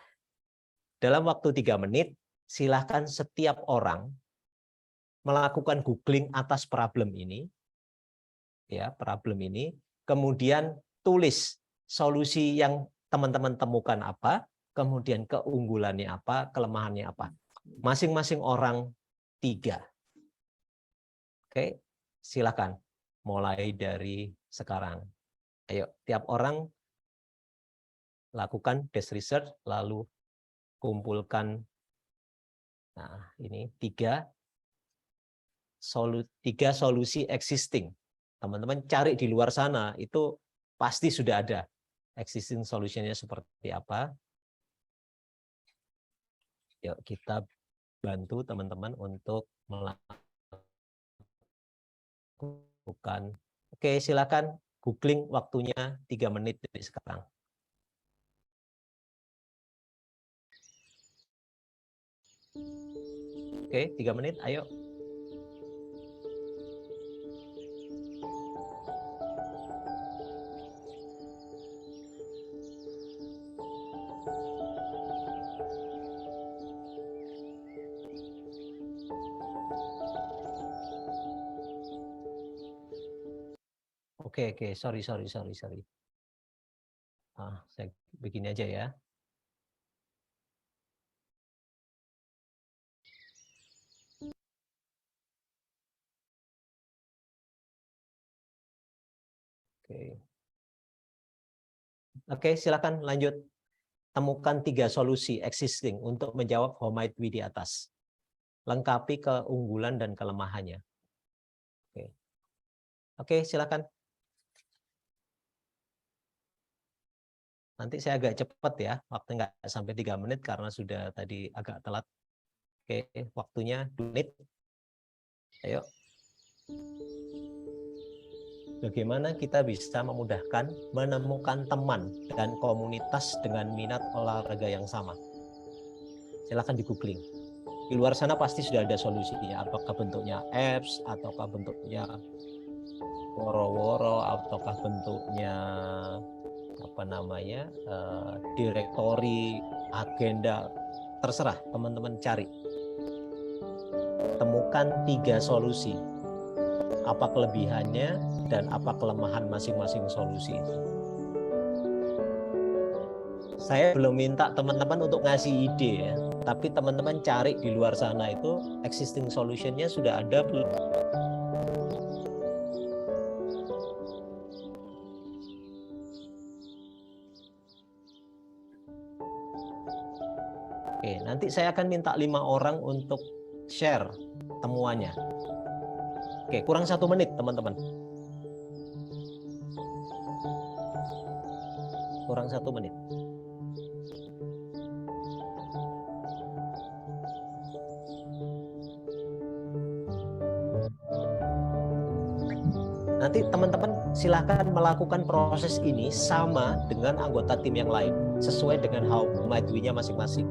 dalam waktu 3 menit, silahkan setiap orang melakukan googling atas problem ini, ya problem ini, kemudian tulis solusi yang teman-teman temukan apa, kemudian keunggulannya apa, kelemahannya apa. Masing-masing orang 3. Oke, silakan mulai dari sekarang. Ayo, tiap orang lakukan desk research, lalu kumpulkan. Nah, ini 3 solusi existing. Teman-teman cari di luar sana, itu pasti sudah ada existing solutionnya seperti apa. Yuk kita bantu teman-teman untuk melakukan. Oke, silakan googling, waktunya 3 menit dari sekarang. Oke, 3 menit, ayo. Oke, sorry. Saya begini aja ya. Oke, silakan lanjut. Temukan 3 solusi existing untuk menjawab how might we di atas. Lengkapi keunggulan dan kelemahannya. Oke, silakan. Nanti saya agak cepat ya, waktu nggak sampai 3 menit karena sudah tadi agak telat. Oke, waktunya 2 menit. Ayo. Bagaimana kita bisa memudahkan menemukan teman dan komunitas dengan minat olahraga yang sama? Silakan di googling. Di luar sana pasti sudah ada solusinya, apakah bentuknya apps, ataukah bentuknya woro-woro, ataukah bentuknya direktori, agenda, terserah teman-teman cari. Temukan 3 solusi. Apa kelebihannya dan apa kelemahan masing-masing solusi itu. Saya belum minta teman-teman untuk ngasih ide ya, tapi teman-teman cari di luar sana itu existing solution-nya sudah ada belum? Oke, nanti saya akan minta 5 orang untuk share temuannya. Oke, kurang 1 menit teman-teman. Kurang 1 menit. Nanti teman-teman silahkan melakukan proses ini sama dengan anggota tim yang lain, sesuai dengan how might we-nya masing-masing.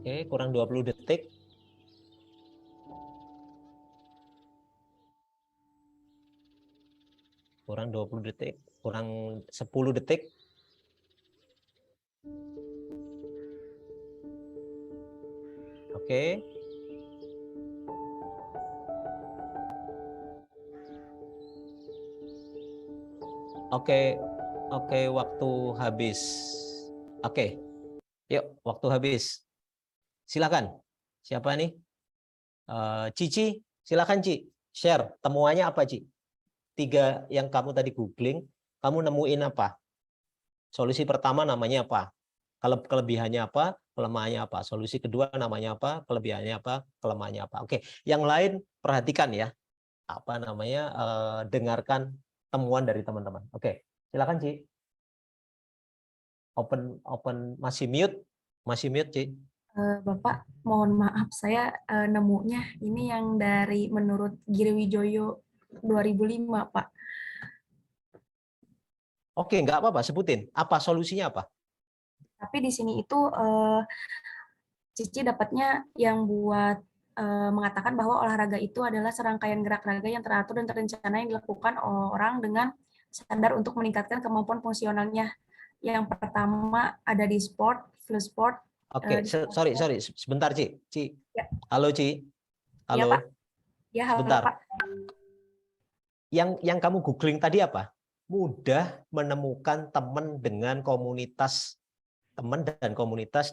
Oke, kurang 20 detik. Kurang 20 detik, kurang 10 detik. Oke. Oke, waktu habis. Oke. Yuk, waktu habis. Silakan. Siapa nih? Cici, silakan Ci. Share temuannya apa, Ci? 3 yang kamu tadi googling, kamu nemuin apa? Solusi pertama namanya apa? Kalau kelebihannya apa? Kelemahannya apa? Solusi kedua namanya apa? Kelebihannya apa? Kelemahannya apa? Oke, yang lain perhatikan ya. Dengarkan temuan dari teman-teman. Oke, silakan Ci. Open masih mute Ci. Bapak, mohon maaf, saya nemunya ini yang dari menurut Giri Wijoyo 2005, Pak. Oke, nggak apa-apa, sebutin. Apa solusinya apa? Tapi di sini itu Cici dapatnya yang buat mengatakan bahwa olahraga itu adalah serangkaian gerak raga yang teratur dan terencana yang dilakukan orang dengan sadar untuk meningkatkan kemampuan fungsionalnya. Yang pertama ada di sport, flu sport. Oke, sorry, sebentar Ci. Ya. Halo Ci. Ya, Halo. Pak. Ya, halo, Sebentar. Pak. Yang kamu googling tadi apa? Mudah menemukan teman dengan komunitas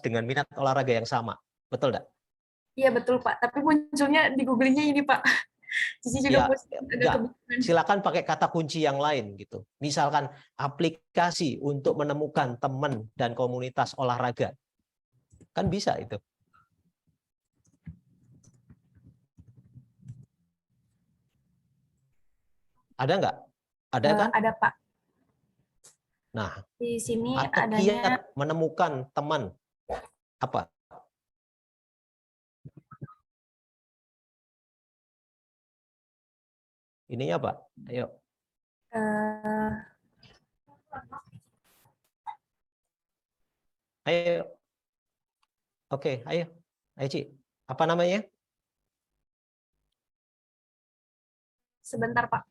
dengan minat olahraga yang sama. Betul enggak? Iya, betul, Pak. Tapi munculnya di googlingnya ini, Pak. Cici juga silakan pakai kata kunci yang lain gitu. Misalkan aplikasi untuk menemukan teman dan komunitas olahraga. Kan bisa itu. Ada nggak? Ada kan? Ada Pak. Nah, Di sini atau adanya kiat menemukan teman apa? Ininya Pak. Ayo. eh, Ayo. Oke, ayo. Ayo, Ci. Apa namanya? sebentar Pak.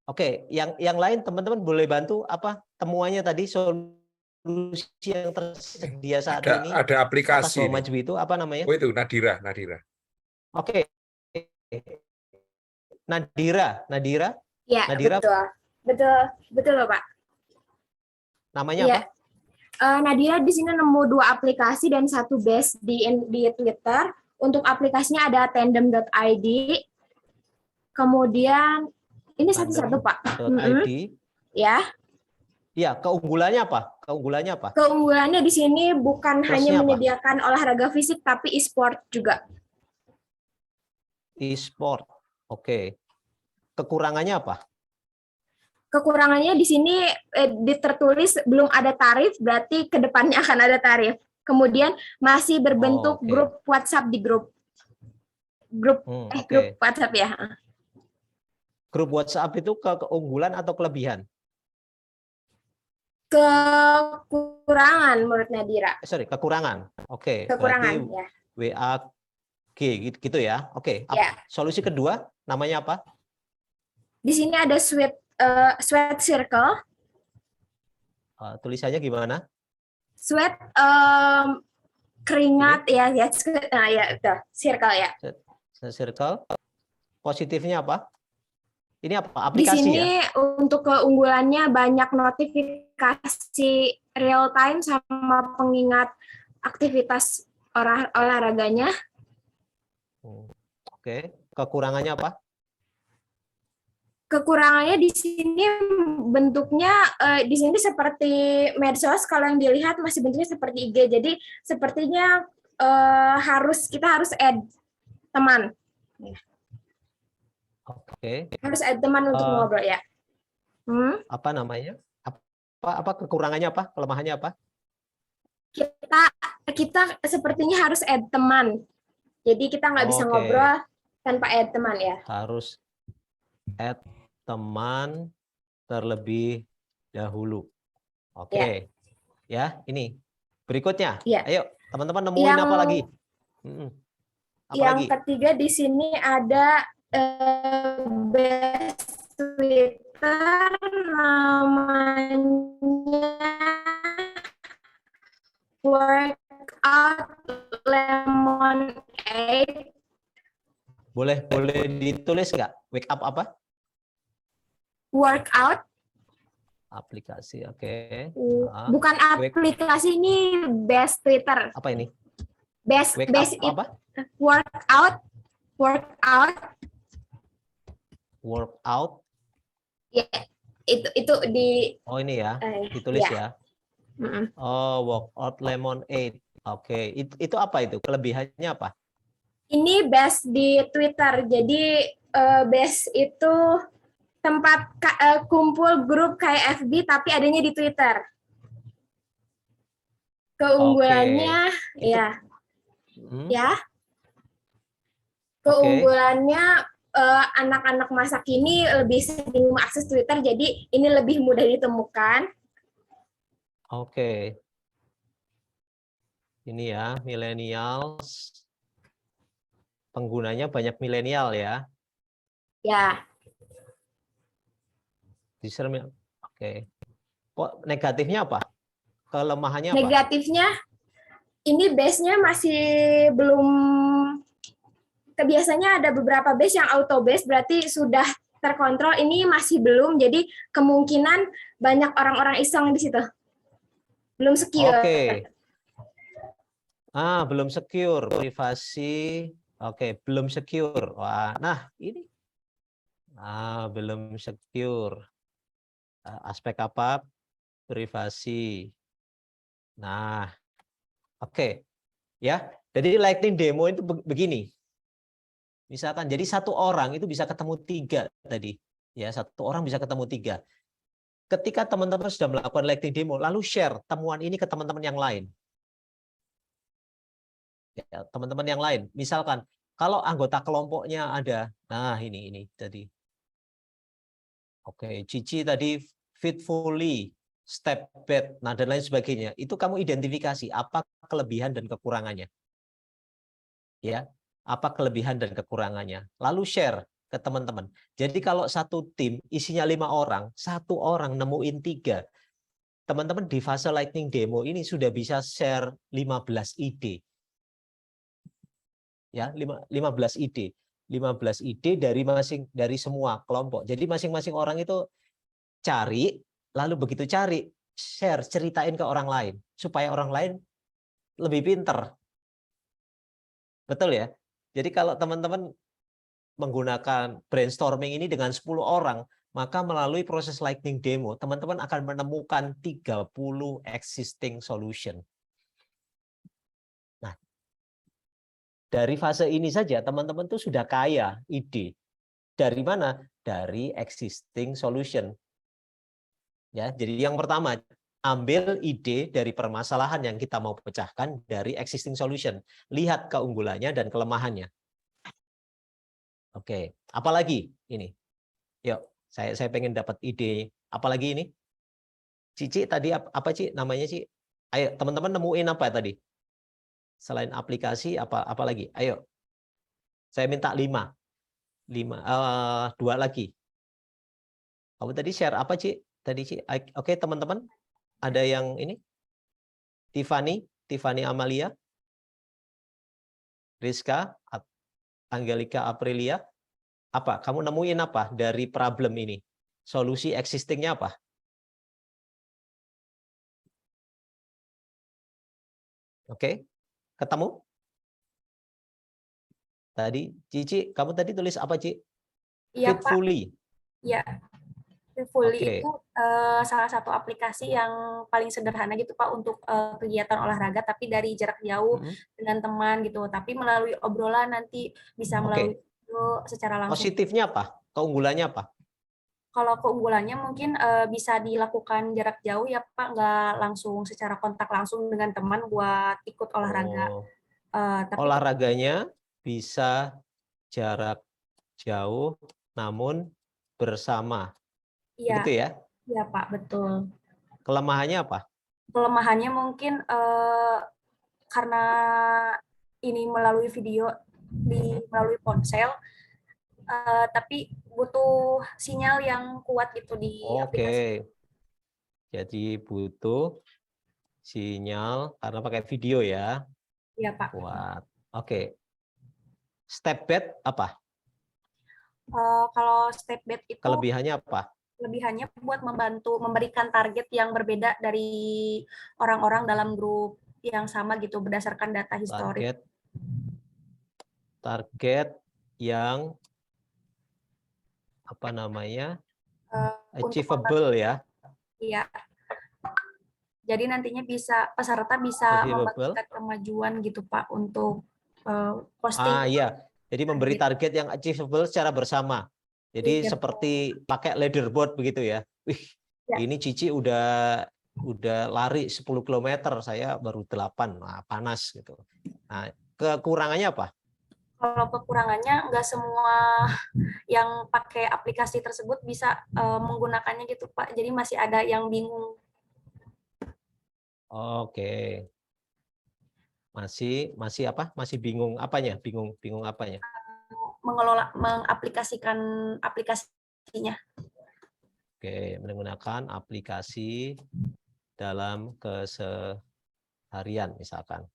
Oke, yang lain teman-teman boleh bantu apa temuannya tadi, solusi yang tersedia saat ini Ada atas aplikasi Bawa ini. Majbi itu apa namanya? Oh itu Nadira. Oke. Nadira, Ya, Nadira, betul loh Pak. namanya Iya. apa? Nadira di sini nemu 2 aplikasi dan 1 base di Twitter. Untuk aplikasinya ada tandem.id. Kemudian ini satu-satu Pak. .id. Ya. Ya, keunggulannya apa? Keunggulannya di sini bukan hanya Plusnya apa? menyediakan olahraga fisik tapi e-sport juga. E-sport. Oke. Kekurangannya apa? Kekurangannya di sini tertulis belum ada tarif, berarti ke depannya akan ada tarif. Kemudian masih berbentuk Oke. grup WhatsApp di grup grup WhatsApp ya. Grup WhatsApp itu keunggulan atau kelebihan? Kekurangan menurut Nadira. Kekurangan. Oke. Kekurangan Berarti ya. WAG gitu ya. Oke. Ya. Solusi kedua namanya apa? Di sini ada sweat circle. Tulisannya gimana? Sweat keringat ya nah ya itu circle ya. Circle. Positifnya apa? Ini apa? Di Aplikasi sini ya? untuk keunggulannya banyak notifikasi real time sama pengingat aktivitas olahraganya. Oke. Kekurangannya apa? Kekurangannya di sini bentuknya di sini seperti medsos, kalau yang dilihat masih bentuknya seperti IG. Jadi sepertinya kita harus add teman. Oke. Harus add teman untuk ngobrol ya. Apa namanya? Apa kekurangannya apa? Kelemahannya apa? Kita sepertinya harus add teman. Jadi kita nggak bisa ngobrol tanpa add teman ya. Harus add teman terlebih dahulu. Oke. Ya, ini. Berikutnya. Ya. Ayo, teman-teman nemuin apa lagi? Yang ketiga di sini ada best Twitter, namanya Workout Lemonade. Boleh ditulis nggak? Wake up apa? Workout. Aplikasi, oke. Bukan aplikasi, ini best Twitter. Apa ini? Best apa? Workout. Ya, itu di. Oh ini ya, ditulis ya. Oh, Workout Lemonade. Oke, itu apa itu? Kelebihannya apa? Ini best di Twitter. Jadi best itu tempat kumpul grup kayak FB tapi adanya di Twitter. Keunggulannya ya. Keunggulannya anak-anak masa kini lebih sering mengakses Twitter, jadi ini lebih mudah ditemukan. Oke. Ini ya, millennials. Penggunanya banyak milenial ya. Ya. Oke. Kok negatifnya apa? Kelemahannya apa? Negatifnya, ini base-nya masih belum. Biasanya ada beberapa base yang auto base, berarti sudah terkontrol. Ini masih belum, jadi kemungkinan banyak orang-orang iseng di situ. Belum secure. Oke. Belum secure. Privasi. Oke, belum secure. Wah, nah ini. Belum secure. Aspek apa? Privasi. Nah, oke. Ya, jadi lightning demo itu begini. Misalkan, jadi satu orang itu bisa ketemu 3 tadi. Ya, satu orang bisa ketemu 3. Ketika teman-teman sudah melakukan lightning demo, lalu share temuan ini ke teman-teman yang lain. Ya, teman-teman yang lain. Misalkan kalau anggota kelompoknya ada, nah ini tadi. Oke, Cici tadi fitfully, step bed, nah dan lain sebagainya. Itu kamu identifikasi apa kelebihan dan kekurangannya. Ya, apa kelebihan dan kekurangannya. Lalu share ke teman-teman. Jadi kalau satu tim isinya 5 orang, 1 orang nemuin 3. Teman-teman di fase lightning demo ini sudah bisa share 15 ide. Ya, 15 ide. 15 ide dari semua kelompok. Jadi masing-masing orang itu cari, lalu begitu cari, share, ceritain ke orang lain supaya orang lain lebih pinter. Betul ya? Jadi kalau teman-teman menggunakan brainstorming ini dengan 10 orang, maka melalui proses lightning demo, teman-teman akan menemukan 30 existing solution. Nah, dari fase ini saja, teman-teman tuh sudah kaya ide. Dari mana? Dari existing solution. Ya, jadi yang pertama, ambil ide dari permasalahan yang kita mau pecahkan dari existing solution. Lihat keunggulannya dan kelemahannya. Oke, apalagi ini? Yuk, saya pengen dapat ide. Apalagi ini? Cici tadi apa Ci namanya Ci? Ayo teman-teman nemuin apa tadi? Selain aplikasi apa lagi? Ayo. Saya minta 5. 2 lagi. Kamu tadi share apa Ci? Tadi Ci. Oke, teman-teman. Ada yang ini? Tiffany Amalia, Rizka, Angelica Aprilia. Apa? Kamu nemuin apa dari problem ini? Solusi existingnya apa? Oke, ketemu? Tadi, Cici, kamu tadi tulis apa, Ci? Iya, Pak. Fitfully. Ya, Fitfully Oke. itu salah satu aplikasi yang paling sederhana gitu Pak untuk kegiatan olahraga, tapi dari jarak jauh dengan teman gitu. Tapi melalui obrolan nanti bisa melalui video secara langsung. Positifnya apa? Keunggulannya apa? Kalau keunggulannya mungkin bisa dilakukan jarak jauh ya Pak, nggak langsung secara kontak langsung dengan teman buat ikut olahraga. Tapi olahraganya bisa jarak jauh namun bersama. iya, Gitu ya? iya Pak, betul. Kelemahannya apa? Kelemahannya mungkin karena ini melalui video melalui ponsel, tapi butuh sinyal yang kuat gitu di aplikasi. Jadi butuh sinyal karena pakai video ya. Iya Pak. Kuat. Oke. Step bed apa? Kalau step bed itu Kelebihannya apa? Kelebihannya buat membantu memberikan target yang berbeda dari orang-orang dalam grup yang sama gitu berdasarkan data historik. Target yang apa namanya? Achievable ya. Iya. Jadi nantinya peserta bisa membagikan kemajuan gitu Pak untuk posting. Iya. Jadi memberi target yang achievable secara bersama. Jadi seperti pakai leaderboard begitu ya. Wih, ini Cici udah lari 10 km, saya baru 8. Nah, panas gitu. Nah, kekurangannya apa? Kalau kekurangannya nggak semua yang pakai aplikasi tersebut bisa menggunakannya gitu Pak. Jadi masih ada yang bingung. Oke. Masih apa? Masih bingung apanya? Bingung apanya? Mengaplikasikan aplikasinya. Oke, menggunakan aplikasi dalam keseharian misalkan.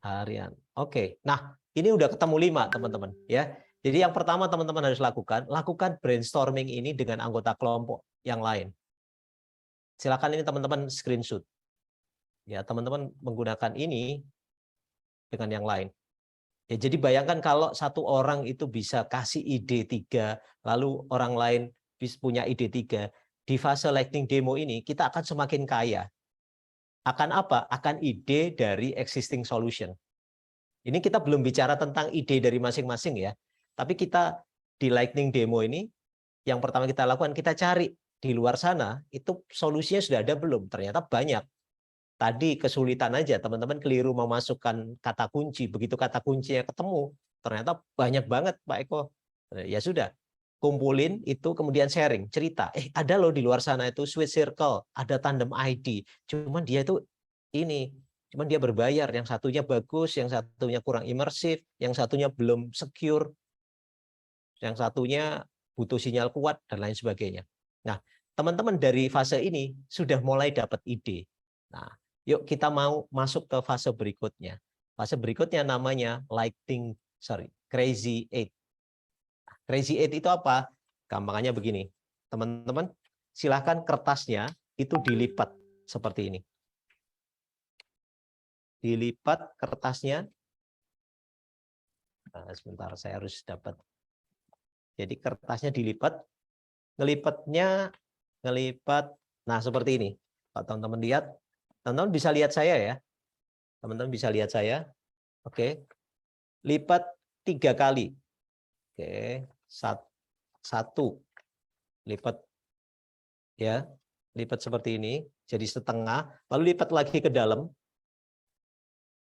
Harian. Oke. Nah, ini udah ketemu 5, teman-teman, ya. Jadi yang pertama teman-teman harus lakukan brainstorming ini dengan anggota kelompok yang lain. Silakan ini teman-teman screenshot. Ya, teman-teman menggunakan ini dengan yang lain. Ya, jadi bayangkan kalau satu orang itu bisa kasih ide 3, lalu orang lain punya ide 3. Di fase lightning demo ini kita akan semakin kaya. Akan apa? Akan ide dari existing solution. Ini kita belum bicara tentang ide dari masing-masing ya. Tapi kita di lightning demo ini yang pertama kita lakukan, kita cari di luar sana itu solusinya sudah ada belum? Ternyata banyak. Tadi kesulitan aja, teman-teman keliru memasukkan kata kunci. Begitu kata kuncinya ketemu, ternyata banyak banget Pak Eko. Ya sudah, kumpulin itu, kemudian sharing, cerita. Ada loh di luar sana itu Sweet Circle, ada Tandem ID. Cuman dia itu cuman dia berbayar. Yang satunya bagus, yang satunya kurang imersif, yang satunya belum secure, yang satunya butuh sinyal kuat, dan lain sebagainya. Nah, teman-teman dari fase ini sudah mulai dapat ide. Nah, yuk kita mau masuk ke fase berikutnya. Fase berikutnya namanya Crazy 8. Crazy 8 itu apa? Gampangannya begini. Teman-teman, silahkan kertasnya itu dilipat seperti ini. Dilipat kertasnya. Nah, sebentar, saya harus dapat. Jadi kertasnya dilipat. Ngelipat. Nah, seperti ini. Kalau teman-teman lihat, teman-teman bisa lihat saya ya. Teman-teman bisa lihat saya. Oke. Lipat 3 kali. Oke. 1. Lipat ya. Lipat seperti ini. Jadi setengah. Lalu lipat lagi ke dalam.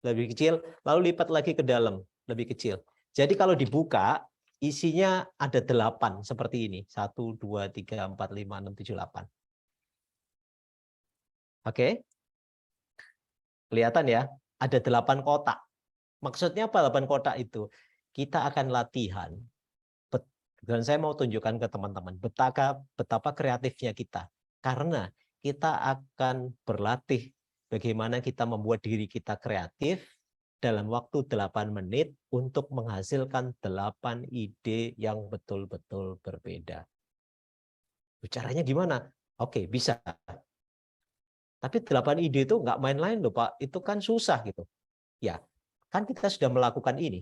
Lebih kecil. Lalu lipat lagi ke dalam. Lebih kecil. Jadi kalau dibuka, isinya ada 8 seperti ini. 1, 2, 3, 4, 5, 6, 7, 8. Oke. Kelihatan ya, ada 8 kotak. Maksudnya apa 8 kotak itu? Kita akan latihan. Dan saya mau tunjukkan ke teman-teman betapa kreatifnya kita. Karena kita akan berlatih bagaimana kita membuat diri kita kreatif dalam waktu 8 menit untuk menghasilkan 8 ide yang betul-betul berbeda. Caranya gimana? Oke, bisa. Tapi 8 ide itu nggak main-main loh Pak, itu kan susah gitu. Ya, kan kita sudah melakukan ini,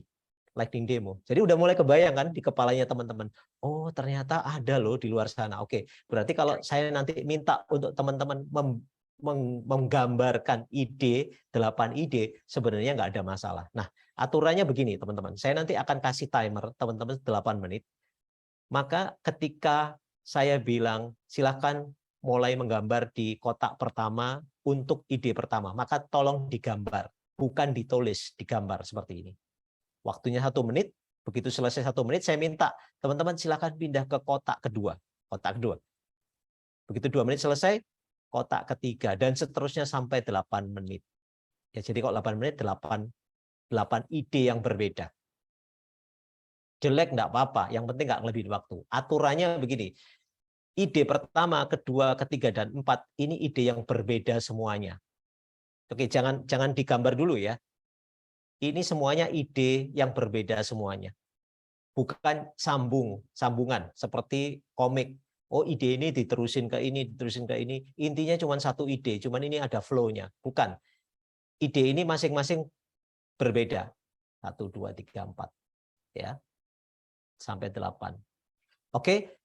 lightning demo. Jadi udah mulai kebayang kan di kepalanya teman-teman. Oh ternyata ada loh di luar sana. Oke, berarti kalau saya nanti minta untuk teman-teman menggambarkan 8 ide, sebenarnya nggak ada masalah. Nah, aturannya begini teman-teman. Saya nanti akan kasih timer teman-teman 8 menit. Maka ketika saya bilang silahkan mulai menggambar di kotak pertama untuk ide pertama, maka tolong digambar, bukan ditulis, digambar seperti ini. Waktunya 1 menit, begitu selesai 1 menit, saya minta teman-teman silakan pindah ke kotak kedua. Kotak kedua. Begitu 2 menit selesai, kotak ketiga, dan seterusnya sampai 8 menit. Ya, jadi kok 8 menit, 8 ide yang berbeda. Jelek enggak apa-apa, yang penting nggak ngelebihin waktu. Aturannya begini, ide pertama, kedua, ketiga, dan 4 ini ide yang berbeda semuanya. Oke, jangan digambar dulu ya. Ini semuanya ide yang berbeda semuanya. Bukan sambungan seperti komik. Oh, ide ini diterusin ke ini, diterusin ke ini. Intinya cuma 1 ide, cuman ini ada flow-nya. Bukan. Ide ini masing-masing berbeda. 1, 2, 3, 4. Ya. Sampai 8. Oke.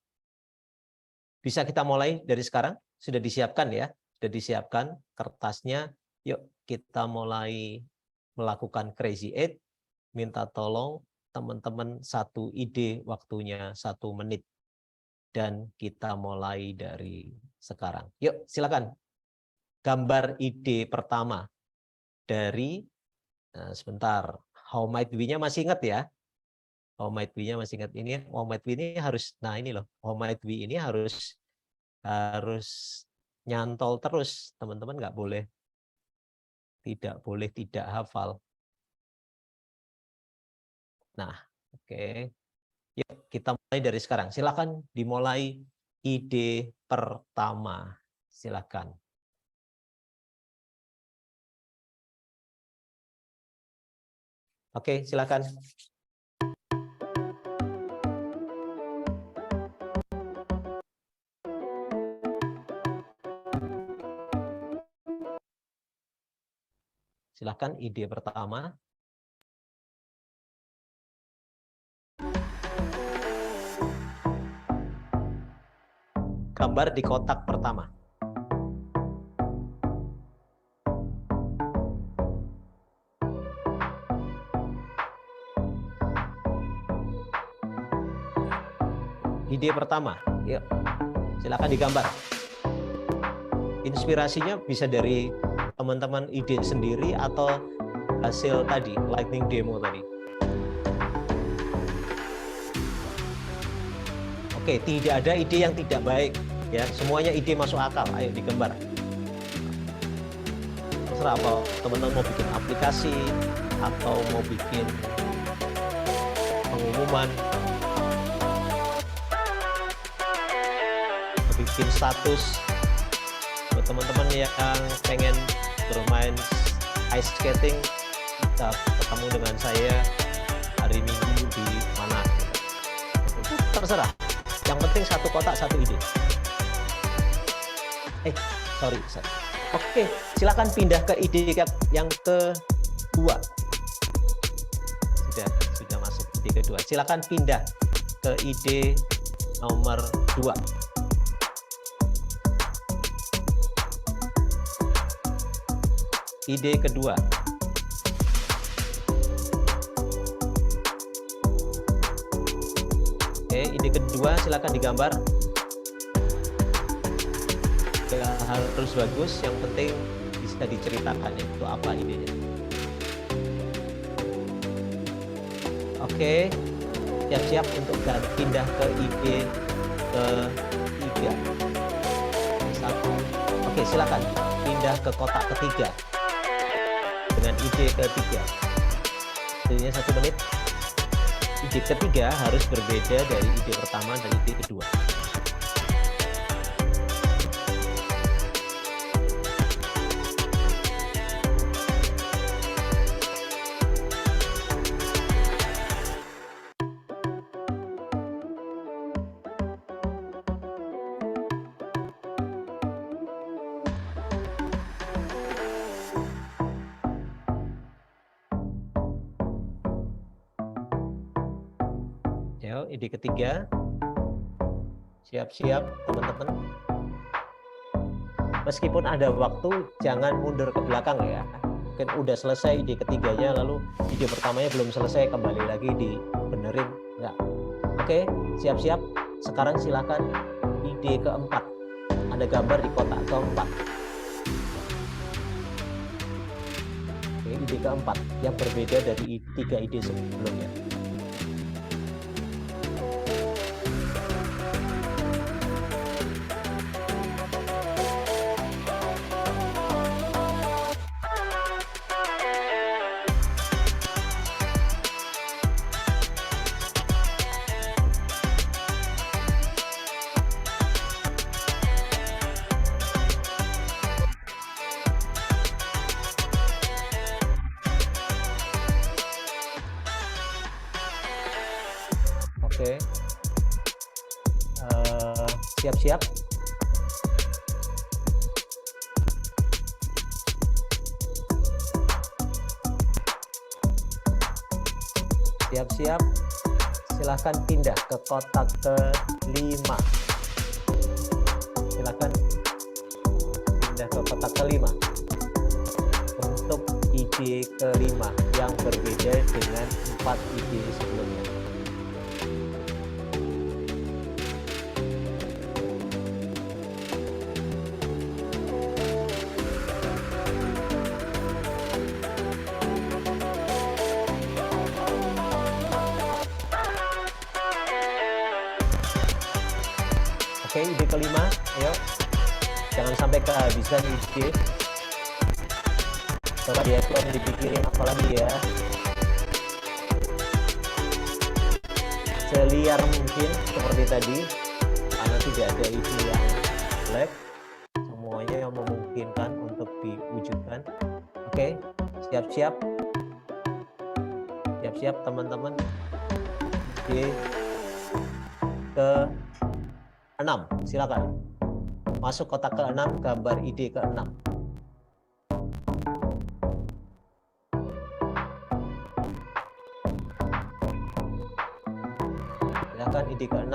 Bisa kita mulai dari sekarang? Sudah disiapkan ya? Sudah disiapkan kertasnya. Yuk kita mulai melakukan Crazy 8. Minta tolong teman-teman 1 ide, waktunya 1 menit. Dan kita mulai dari sekarang. Yuk silakan. Gambar ide pertama dari, sebentar, How Might We-nya masih ingat ya? How Might We-nya masih ingat ini. How Might We ini harus, nah ini loh, How Might We ini harus nyantol terus, teman-teman nggak boleh tidak hafal. Nah, oke. Yuk kita mulai dari sekarang. Silakan dimulai ide pertama. Silakan. Oke, silakan. Silakan ide pertama. Gambar di kotak pertama. Ide pertama, Yuk, silakan digambar. Inspirasinya bisa dari teman-teman ide sendiri atau hasil tadi, lightning demo tadi. Oke, tidak ada ide yang tidak baik, ya. Semuanya ide masuk akal. Ayo digambar. Terserah apa teman-teman mau bikin aplikasi atau mau bikin pengumuman, bikin status buat teman-teman yang pengen bermain ice skating, bisa ketemu dengan saya hari Minggu di mana. Itu terserah. Yang penting satu kotak, satu ide. Sorry. Oke, silakan pindah ke ide yang kedua. Sudah masuk ide kedua. Silakan pindah ke ide nomor 2. Ide kedua. Oke, ide kedua silakan digambar. Harus bagus, yang penting bisa diceritakan ya, itu apa idenya. Oke, siap-siap untuk pindah ke ide ketiga. Satu. Oke, silakan pindah ke kotak ketiga dengan ide ketiga. Idenya 1 menit. Ide ketiga harus berbeda dari ide pertama dan ide kedua. Ide ketiga, siap-siap teman-teman. Meskipun ada waktu, jangan mundur ke belakang ya. Mungkin udah selesai ide ketiganya, lalu ide pertamanya belum selesai, kembali lagi dibenerin. Enggak. Oke, siap-siap. Sekarang silakan ide keempat. Ada gambar di kotak keempat. Oke, ide keempat yang berbeda dari 3 ide sebelumnya. Oke, siap-siap. Siap-siap. Silahkan pindah ke kotak ke-5. Silahkan pindah ke kotak ke-5 untuk ide ke-5 yang berbeda dengan 4 ide sebelumnya. Oke, ide ke-5, ayo. Jangan sampai kehabisan ide. Coba dia belum dipikirin apalagi ya. Seliar mungkin seperti tadi, karena tidak ada ide yang jelek. Semuanya yang memungkinkan untuk diwujudkan. Oke, siap-siap. Siap-siap teman-teman. Ide ke-6, silakan. Masuk kotak ke-6, gambar ide ke-6. Silakan ide ke-6.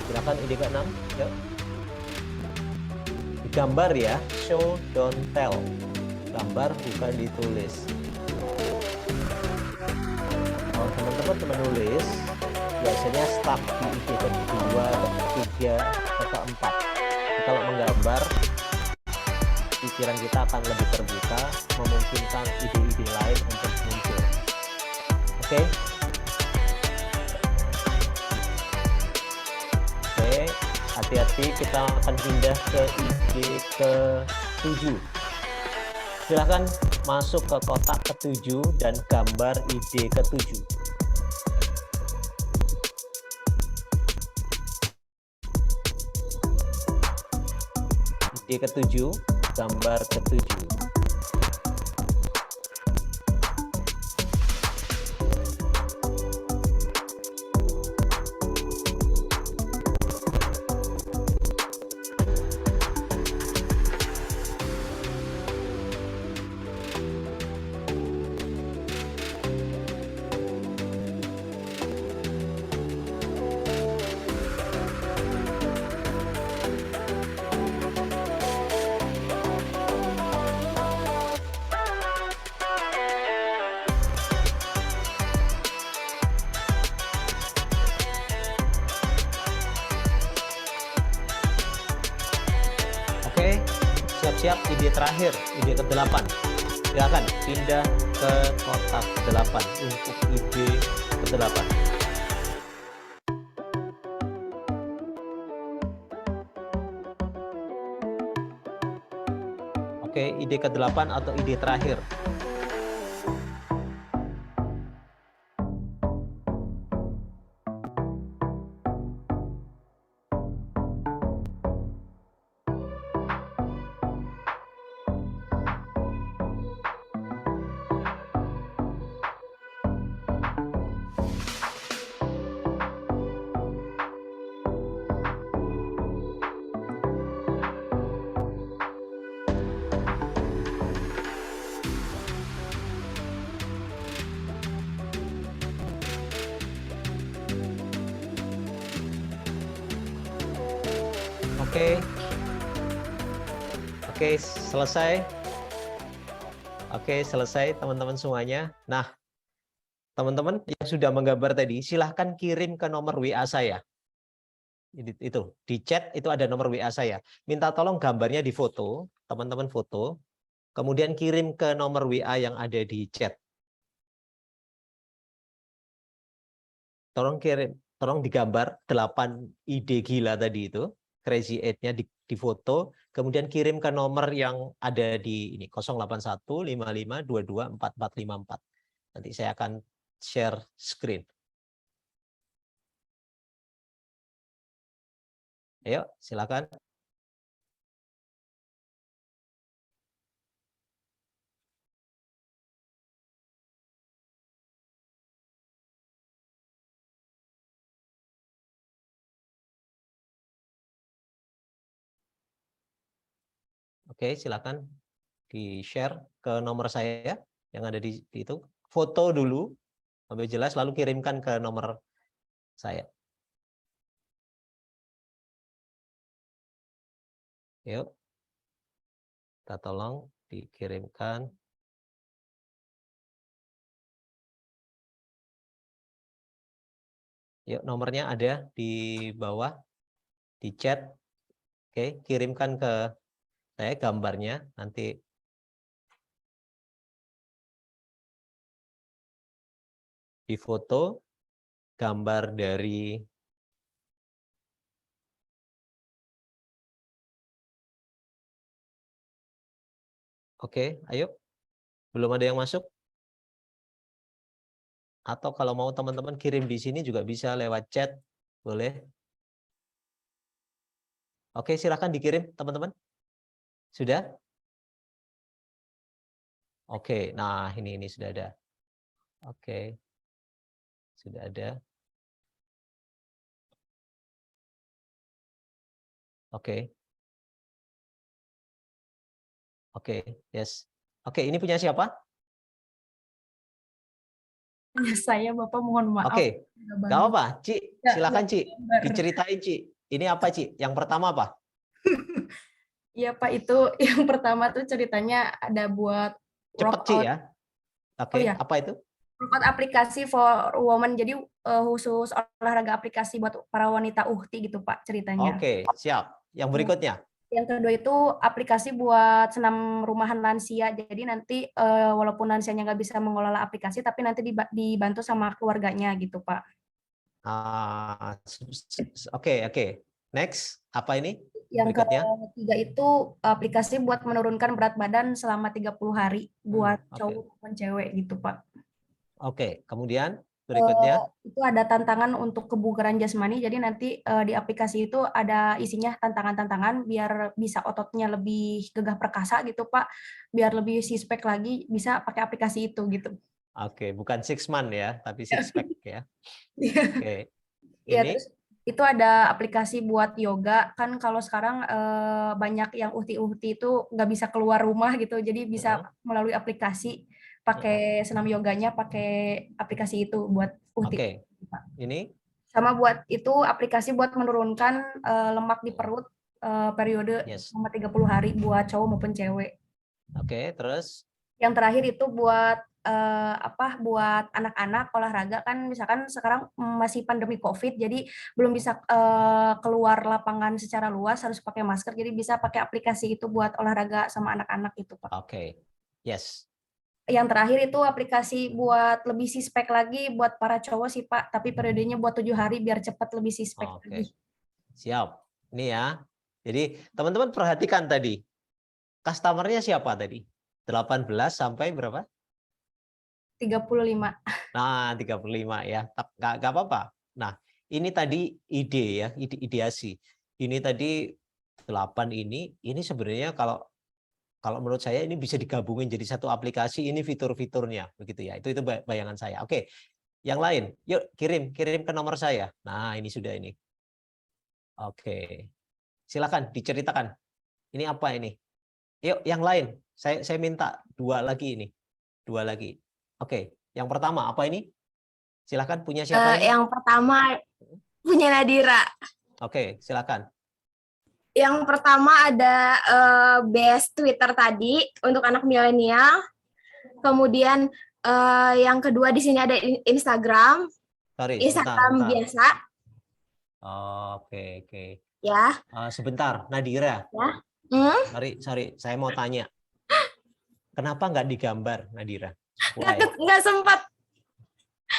Silakan ide ke-6, yuk. gambar ya, show don't tell. Gambar bukan ditulis. Kalau teman-teman menulis, biasanya stuck di ide kedua, ketiga, atau keempat. Jadi kalau menggambar, pikiran kita akan lebih terbuka, memungkinkan ide-ide lain untuk muncul. Oke? Oke, hati-hati, kita akan pindah ke ide ke-7. Silahkan masuk ke kotak ke-7 dan gambar ide ke-7. Ide ke-7, gambar ke-7. Oke, siap-siap ide terakhir, ide ke-8. Silakan pindah ke kotak ke-8 untuk ide ke-8. Oke, ide ke-8 atau ide terakhir. Oke, selesai. Oke, selesai teman-teman semuanya. Nah, teman-teman yang sudah menggambar tadi, silahkan kirim ke nomor WA saya. Itu di chat itu ada nomor WA saya. Minta tolong gambarnya difoto, teman-teman foto, kemudian kirim ke nomor WA yang ada di chat. Tolong kirim, tolong digambar 8 ide gila tadi itu. Crazy 8-nya difoto, kemudian kirim ke nomor yang ada di ini 081552244454. Nanti saya akan share screen. Ayo, silakan. Oke, silakan di-share ke nomor saya yang ada di itu. Foto dulu sampai jelas, lalu kirimkan ke nomor saya. Yuk, kita tolong dikirimkan. Yuk, nomornya ada di bawah, di chat. Oke, kirimkan ke saya gambarnya, nanti di foto gambar dari Oke, ayo. Belum ada yang masuk? Atau kalau mau teman-teman kirim di sini juga bisa lewat chat, boleh. Oke, silakan dikirim teman-teman. Sudah? Oke, nah ini sudah ada. Oke. Sudah ada. Oke. Oke, yes. Oke, ini punya siapa? Ya, saya Bapak, mohon maaf. Oke, nggak apa-apa. Ci, silakan Ci. gambar. Diceritain Ci. Ini apa Ci? Yang pertama apa? Iya Pak, itu yang pertama tuh ceritanya ada buat Cepet sih workout. ya. Oh Oke, ya, apa itu? workout aplikasi for women. Jadi khusus olahraga aplikasi buat para wanita uhti gitu Pak ceritanya. Oke, siap. Yang berikutnya. Yang kedua itu aplikasi buat senam rumahan lansia. Jadi nanti walaupun lansianya nggak bisa mengelola aplikasi, tapi nanti dibantu sama keluarganya gitu Pak. Oke. Next, apa ini? Yang Berikutnya. ketiga itu aplikasi buat menurunkan berat badan selama 30 hari buat Oke. cowok maupun cewek gitu Pak. Oke, kemudian berikutnya. Itu ada tantangan untuk kebugaran jasmani. Jadi nanti di aplikasi itu ada isinya tantangan-tantangan biar bisa ototnya lebih gegah perkasa gitu Pak. Biar lebih six pack lagi bisa pakai aplikasi itu gitu. Oke, bukan 6 month ya, tapi 6 pack ya. Oke. Iya, Ini terus itu ada aplikasi buat yoga. Kan kalau sekarang banyak yang uhti-uhti itu nggak bisa keluar rumah gitu. Jadi bisa melalui aplikasi pakai senam yoganya pakai aplikasi itu buat uhti. Oke. Ini Sama buat itu aplikasi buat menurunkan lemak di perut periode yes. selama 30 hari buat cowok maupun cewek. Oke, terus Yang terakhir itu buat buat anak-anak olahraga kan misalkan sekarang masih pandemi COVID jadi belum bisa keluar lapangan secara luas harus pakai masker jadi bisa pakai aplikasi itu buat olahraga sama anak-anak itu Pak. oke. Yes. Yang terakhir itu aplikasi buat lebih sispek lagi buat para cowok sih Pak, tapi periodenya buat 7 hari biar cepat lebih sispek lagi. Siap. Ini ya. Jadi teman-teman perhatikan tadi. Customer-nya siapa tadi? 18 sampai berapa? 35. Nah, 35 ya. Nggak apa-apa. Nah, ini tadi ide ya, ideasi. Ini tadi 8 ini sebenarnya kalau menurut saya ini bisa digabungin jadi satu aplikasi, ini fitur-fiturnya begitu ya. Itu bayangan saya. Oke. Yang lain, yuk kirim ke nomor saya. Nah, ini sudah ini. Oke. Silakan diceritakan. Ini apa ini? Yuk, yang lain. Saya minta 2 lagi ini. 2 lagi. Oke. Yang pertama apa ini? Silakan, punya siapa ini? Yang pertama punya Nadira. Oke, silakan. Yang pertama ada base Twitter tadi untuk anak milenial. Kemudian yang kedua di sini ada Instagram. Sorry, Instagram sebentar. biasa. Oke. Ya. Sebentar, Nadira. Ya. Sorry, saya mau tanya. Kenapa nggak digambar, Nadira? Nggak sempat.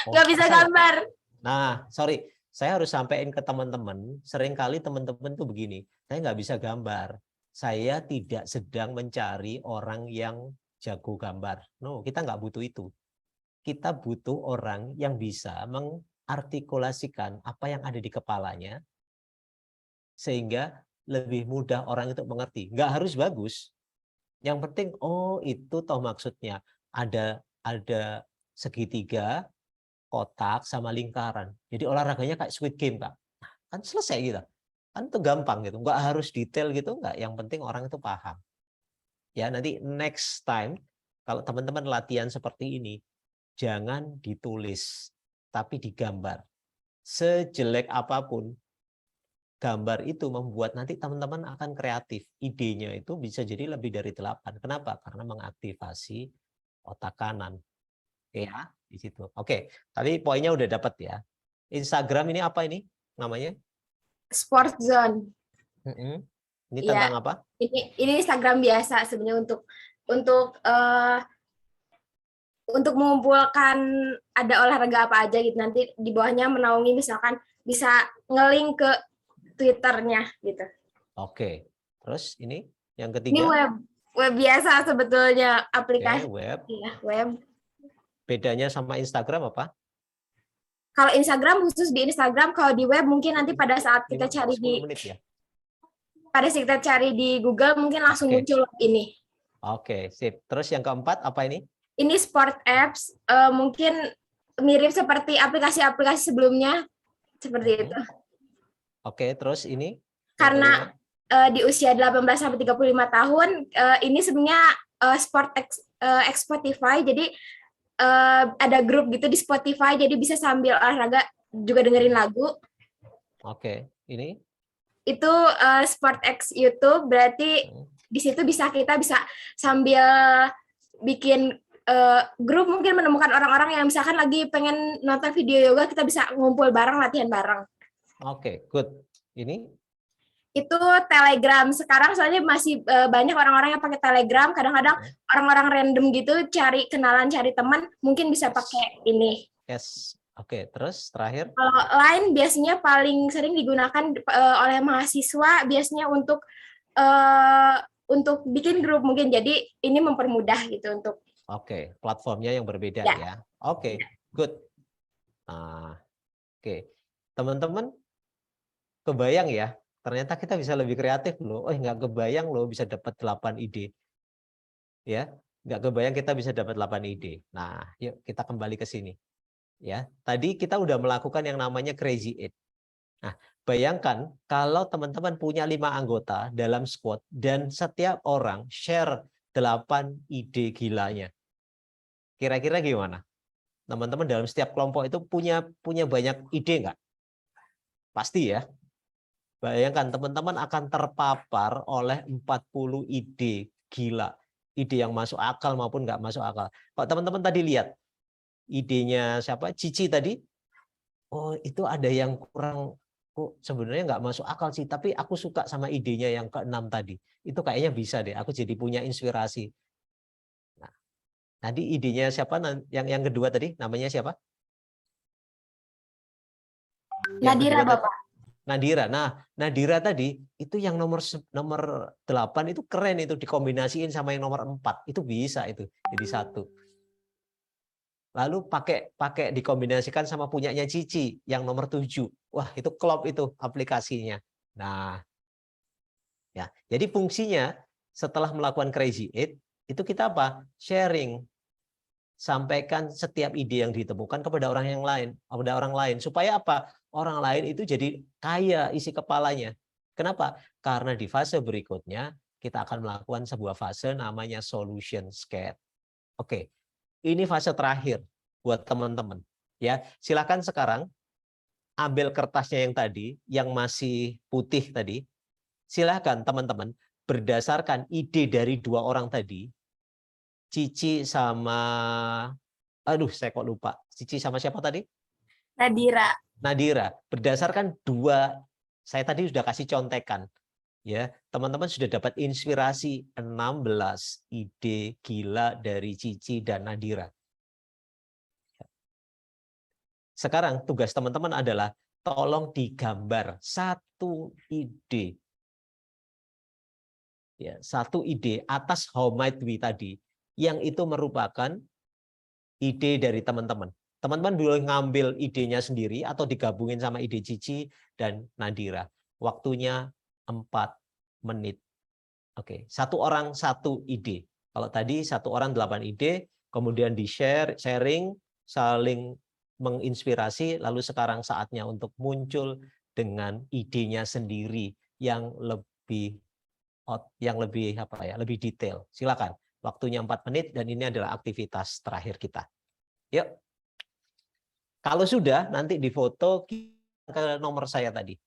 Nggak bisa gambar. Nah, sorry. Saya harus sampaikan ke teman-teman, seringkali teman-teman tuh begini, saya nggak bisa gambar. Saya tidak sedang mencari orang yang jago gambar. No, kita nggak butuh itu. Kita butuh orang yang bisa mengartikulasikan apa yang ada di kepalanya, sehingga lebih mudah orang itu mengerti. Nggak harus bagus. Yang penting, oh itu toh maksudnya. Ada segitiga, kotak sama lingkaran. Jadi olahraganya kayak Squid Game, Pak. Kan selesai gitu. Kan itu gampang gitu. Nggak harus detail gitu, nggak. Yang penting orang itu paham. Ya, nanti next time kalau teman-teman latihan seperti ini, jangan ditulis, tapi digambar. Sejelek apapun, gambar itu membuat nanti teman-teman akan kreatif. Idenya itu bisa jadi lebih dari 8. Kenapa? Karena mengaktifasi otak kanan. Ya, di situ. Oke, tadi poinnya udah dapat ya. Instagram ini apa ini namanya? Sport Zone. Ini tentang apa? Ini Instagram biasa sebenarnya untuk mengumpulkan ada olahraga apa aja gitu. Nanti di bawahnya menaungi misalkan bisa nge-link ke Twitternya gitu. Oke. Terus ini yang ketiga? Ini web biasa sebetulnya aplikasi. Web. Iya, web. Bedanya sama Instagram apa? Kalau Instagram khusus di Instagram, kalau di web mungkin nanti pada saat kita cari kita cari di Google mungkin langsung muncul ini. Oke, sip. Terus yang keempat apa ini? Ini sport apps, mungkin mirip seperti aplikasi-aplikasi sebelumnya seperti itu. Oke, terus ini? Karena di usia 18 sampai 35 tahun ini sebenarnya sport Spotify, jadi ada grup gitu di Spotify, jadi bisa sambil olahraga juga dengerin lagu. Oke, ini itu SportX YouTube, berarti di situ kita bisa sambil bikin grup, mungkin menemukan orang-orang yang misalkan lagi pengen nonton video yoga, kita bisa ngumpul bareng, latihan bareng. Oke, good. Ini Itu Telegram sekarang, soalnya masih banyak orang-orang yang pakai Telegram. Kadang-kadang orang-orang random gitu cari kenalan, cari teman, mungkin bisa pakai ini. yes. Oke, terus terakhir. Kalau Line biasanya paling sering digunakan oleh mahasiswa, biasanya untuk bikin grup mungkin. Jadi ini mempermudah gitu untuk. Oke, platformnya yang berbeda Ya. ya. Oke, good. Nah, oke. Teman-teman kebayang ya, ternyata kita bisa lebih kreatif loh. Oh, nggak kebayang loh bisa dapat 8 ide. Ya, nggak kebayang kita bisa dapat 8 ide. Nah, yuk kita kembali ke sini. Ya, tadi kita udah melakukan yang namanya Crazy 8. Nah, bayangkan kalau teman-teman punya 5 anggota dalam squad dan setiap orang share 8 ide gilanya. Kira-kira gimana? Teman-teman dalam setiap kelompok itu punya banyak ide nggak? Pasti ya. Bayangkan teman-teman akan terpapar oleh 40 ide gila. Ide yang masuk akal maupun nggak masuk akal. Kalau teman-teman tadi lihat, idenya siapa? Cici tadi. Oh, itu ada yang kurang, kok sebenarnya nggak masuk akal sih. Tapi aku suka sama idenya yang ke-6 tadi. Itu kayaknya bisa deh. Aku jadi punya inspirasi. Nah, tadi idenya siapa? Yang kedua tadi namanya siapa? Nadira, Bapak. Nadira. Nah, Nadira tadi itu yang nomor 8 itu keren, itu dikombinasiin sama yang nomor 4. Itu bisa itu jadi 1. Lalu pakai dikombinasikan sama punyanya Cici yang nomor 7. Wah, itu klop itu aplikasinya. Nah, ya. Jadi fungsinya setelah melakukan Crazy 8 itu kita apa? Sharing. Sampaikan setiap ide yang ditemukan kepada orang yang lain, kepada orang lain, supaya apa? Orang lain itu jadi kaya isi kepalanya. Kenapa? Karena di fase berikutnya kita akan melakukan sebuah fase namanya solution sketch. Oke, ini fase terakhir buat teman-teman. Ya, silakan sekarang ambil kertasnya yang tadi, yang masih putih tadi. Silakan teman-teman berdasarkan ide dari 2 orang tadi. Cici sama, aduh saya kok lupa. Cici sama siapa tadi? Nadira. Nadira. Berdasarkan 2, saya tadi sudah kasih contekan. Ya, teman-teman sudah dapat inspirasi 16 ide gila dari Cici dan Nadira. Sekarang tugas teman-teman adalah tolong digambar 1 ide. Ya, 1 ide atas how might we tadi, yang itu merupakan ide dari teman-teman. Teman-teman boleh ngambil idenya sendiri atau digabungin sama ide Cici dan Nadira. Waktunya 4 menit. Oke, 1 orang 1 ide. Kalau tadi 1 orang 8 ide, kemudian sharing, saling menginspirasi, lalu sekarang saatnya untuk muncul dengan idenya sendiri yang lebih lebih detail. Silakan. Waktunya 4 menit dan ini adalah aktivitas terakhir kita. Yuk. Kalau sudah, nanti difoto ke nomor saya tadi.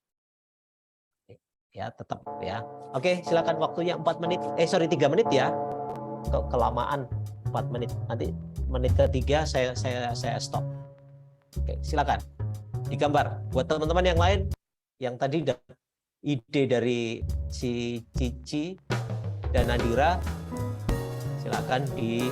Ya, tetap ya. Oke, silakan waktunya 4 menit. 3 menit ya. Kelamaan 4 menit. Nanti menit ketiga saya stop. Oke, silakan. Digambar. Buat teman-teman yang lain yang tadi ide dari si Cici dan Nadira, silakan di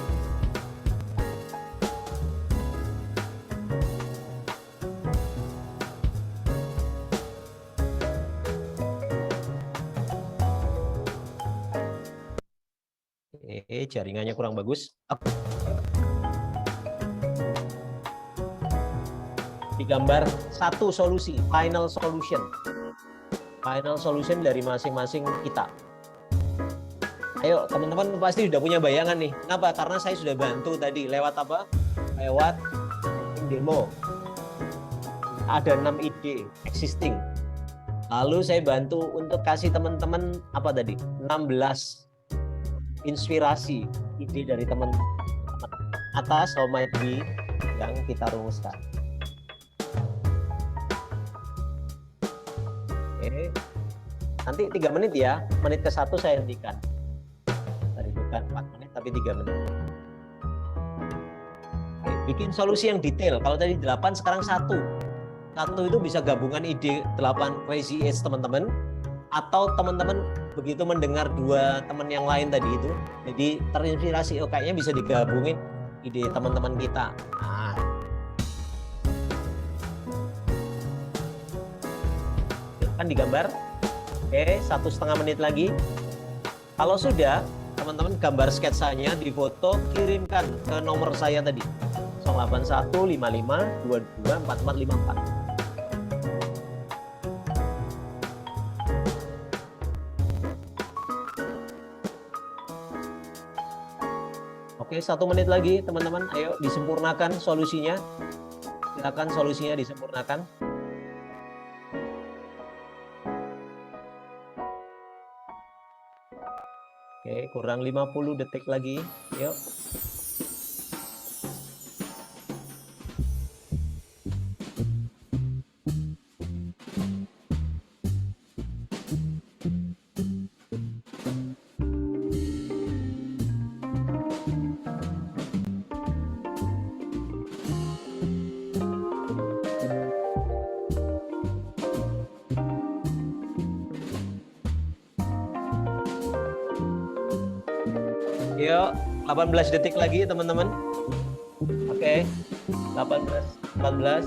jaringannya kurang bagus. Digambar 1 solusi, final solution. Final solution dari masing-masing kita. Ayo, teman-teman pasti sudah punya bayangan nih. Kenapa? Karena saya sudah bantu tadi lewat apa? Lewat demo. Ada 6 ide existing. Lalu saya bantu untuk kasih teman-teman apa tadi? 16 inspirasi ide dari teman-teman atas how might be yang kita rumuskan. Oke. Nanti 3 menit ya, menit ke-1 saya hentikan. Tadi bukan 4 menit, tapi 3 menit. Oke, bikin solusi yang detail. Kalau tadi 8, sekarang 1. 1 itu bisa gabungan ide 8 crazy age teman-teman, atau teman-teman begitu mendengar 2 teman yang lain tadi itu, jadi terinspirasi, oh kayaknya bisa digabungin ide teman-teman kita. Nah, kan digambar. Oke, 1,5 menit lagi. Kalau sudah, teman-teman gambar sketsanya, difoto, kirimkan ke nomor saya tadi. 081 55 22 44 54. Oke, 1 menit lagi, teman-teman. Ayo disempurnakan solusinya. Silakan solusinya disempurnakan. Oke, kurang 50 detik lagi. Yuk. Yuk, 18 detik lagi teman-teman. Oke, 18, 14.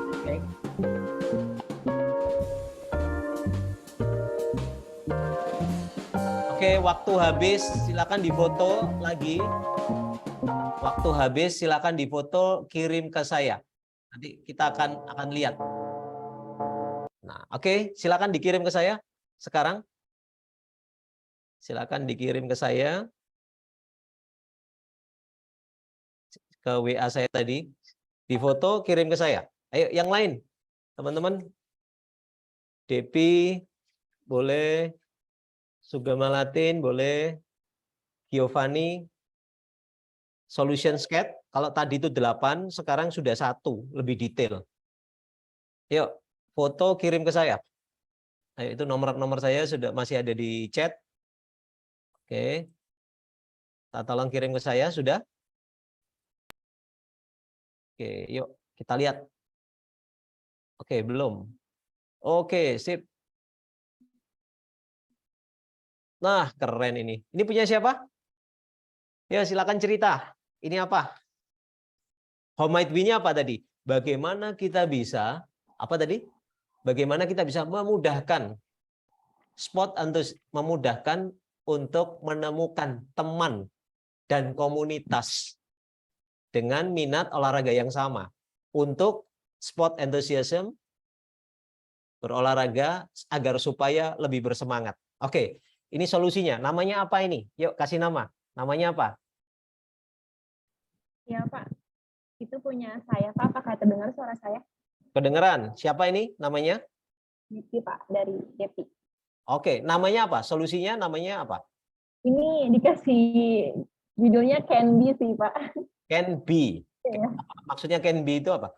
Oke. Oke, waktu habis, silakan difoto lagi. Waktu habis, silakan difoto, kirim ke saya. Nanti kita akan lihat. Nah, oke, silakan dikirim ke saya sekarang. Silakan dikirim ke saya. Ke WA saya tadi, difoto, kirim ke saya. Ayo yang lain, teman-teman. Depi, boleh. Sugama Latin, boleh. Giovanni. Solution sketch, kalau tadi itu 8, sekarang sudah 1, lebih detail. Yuk, foto, kirim ke saya. Ayo, itu nomor saya sudah masih ada di chat. Oke. Tolong kirim ke saya, sudah? Oke, yuk kita lihat. Oke, belum. Oke, sip. Nah, keren ini. Ini punya siapa? Ya, silakan cerita. Ini apa? How might we-nya apa tadi? Bagaimana kita bisa, apa tadi? Bagaimana kita bisa memudahkan memudahkan untuk menemukan teman dan komunitas dengan minat olahraga yang sama untuk sport enthusiasm, berolahraga agar supaya lebih bersemangat. Oke, ini solusinya. Namanya apa ini? Yuk kasih nama. Namanya apa? Ya Pak, itu punya saya Pak. Apakah terdengar suara saya? Kedengeran. Siapa ini namanya? Depi Pak, dari Depi. Oke, namanya apa? Solusinya namanya apa? Ini dikasih judulnya Can Be sih Pak. Can be. Ya. Maksudnya can be itu apa?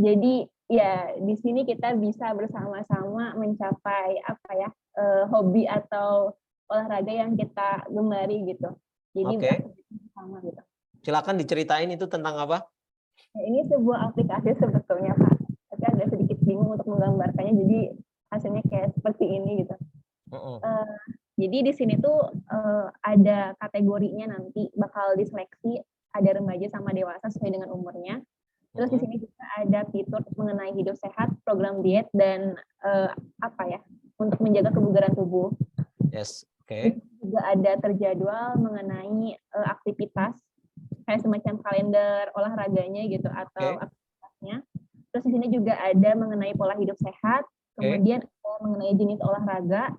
Jadi ya di sini kita bisa bersama-sama mencapai apa ya, hobi atau olahraga yang kita gemari gitu. Jadi bersama gitu. Silakan diceritain itu tentang apa? Ya, ini sebuah aplikasi sebetulnya Pak. Tapi agak sedikit bingung untuk menggambarkannya. Jadi hasilnya kayak seperti ini gitu. Jadi di sini tuh ada kategorinya, nanti bakal diseleksi, ada remaja sama dewasa sesuai dengan umurnya. Terus di sini juga ada fitur mengenai hidup sehat, program diet, dan apa ya, untuk menjaga kebugaran tubuh. Yes, oke. Juga ada terjadwal mengenai aktivitas, kayak semacam kalender olahraganya gitu, atau aktivitasnya. Terus di sini juga ada mengenai pola hidup sehat, kemudian mengenai jenis olahraga,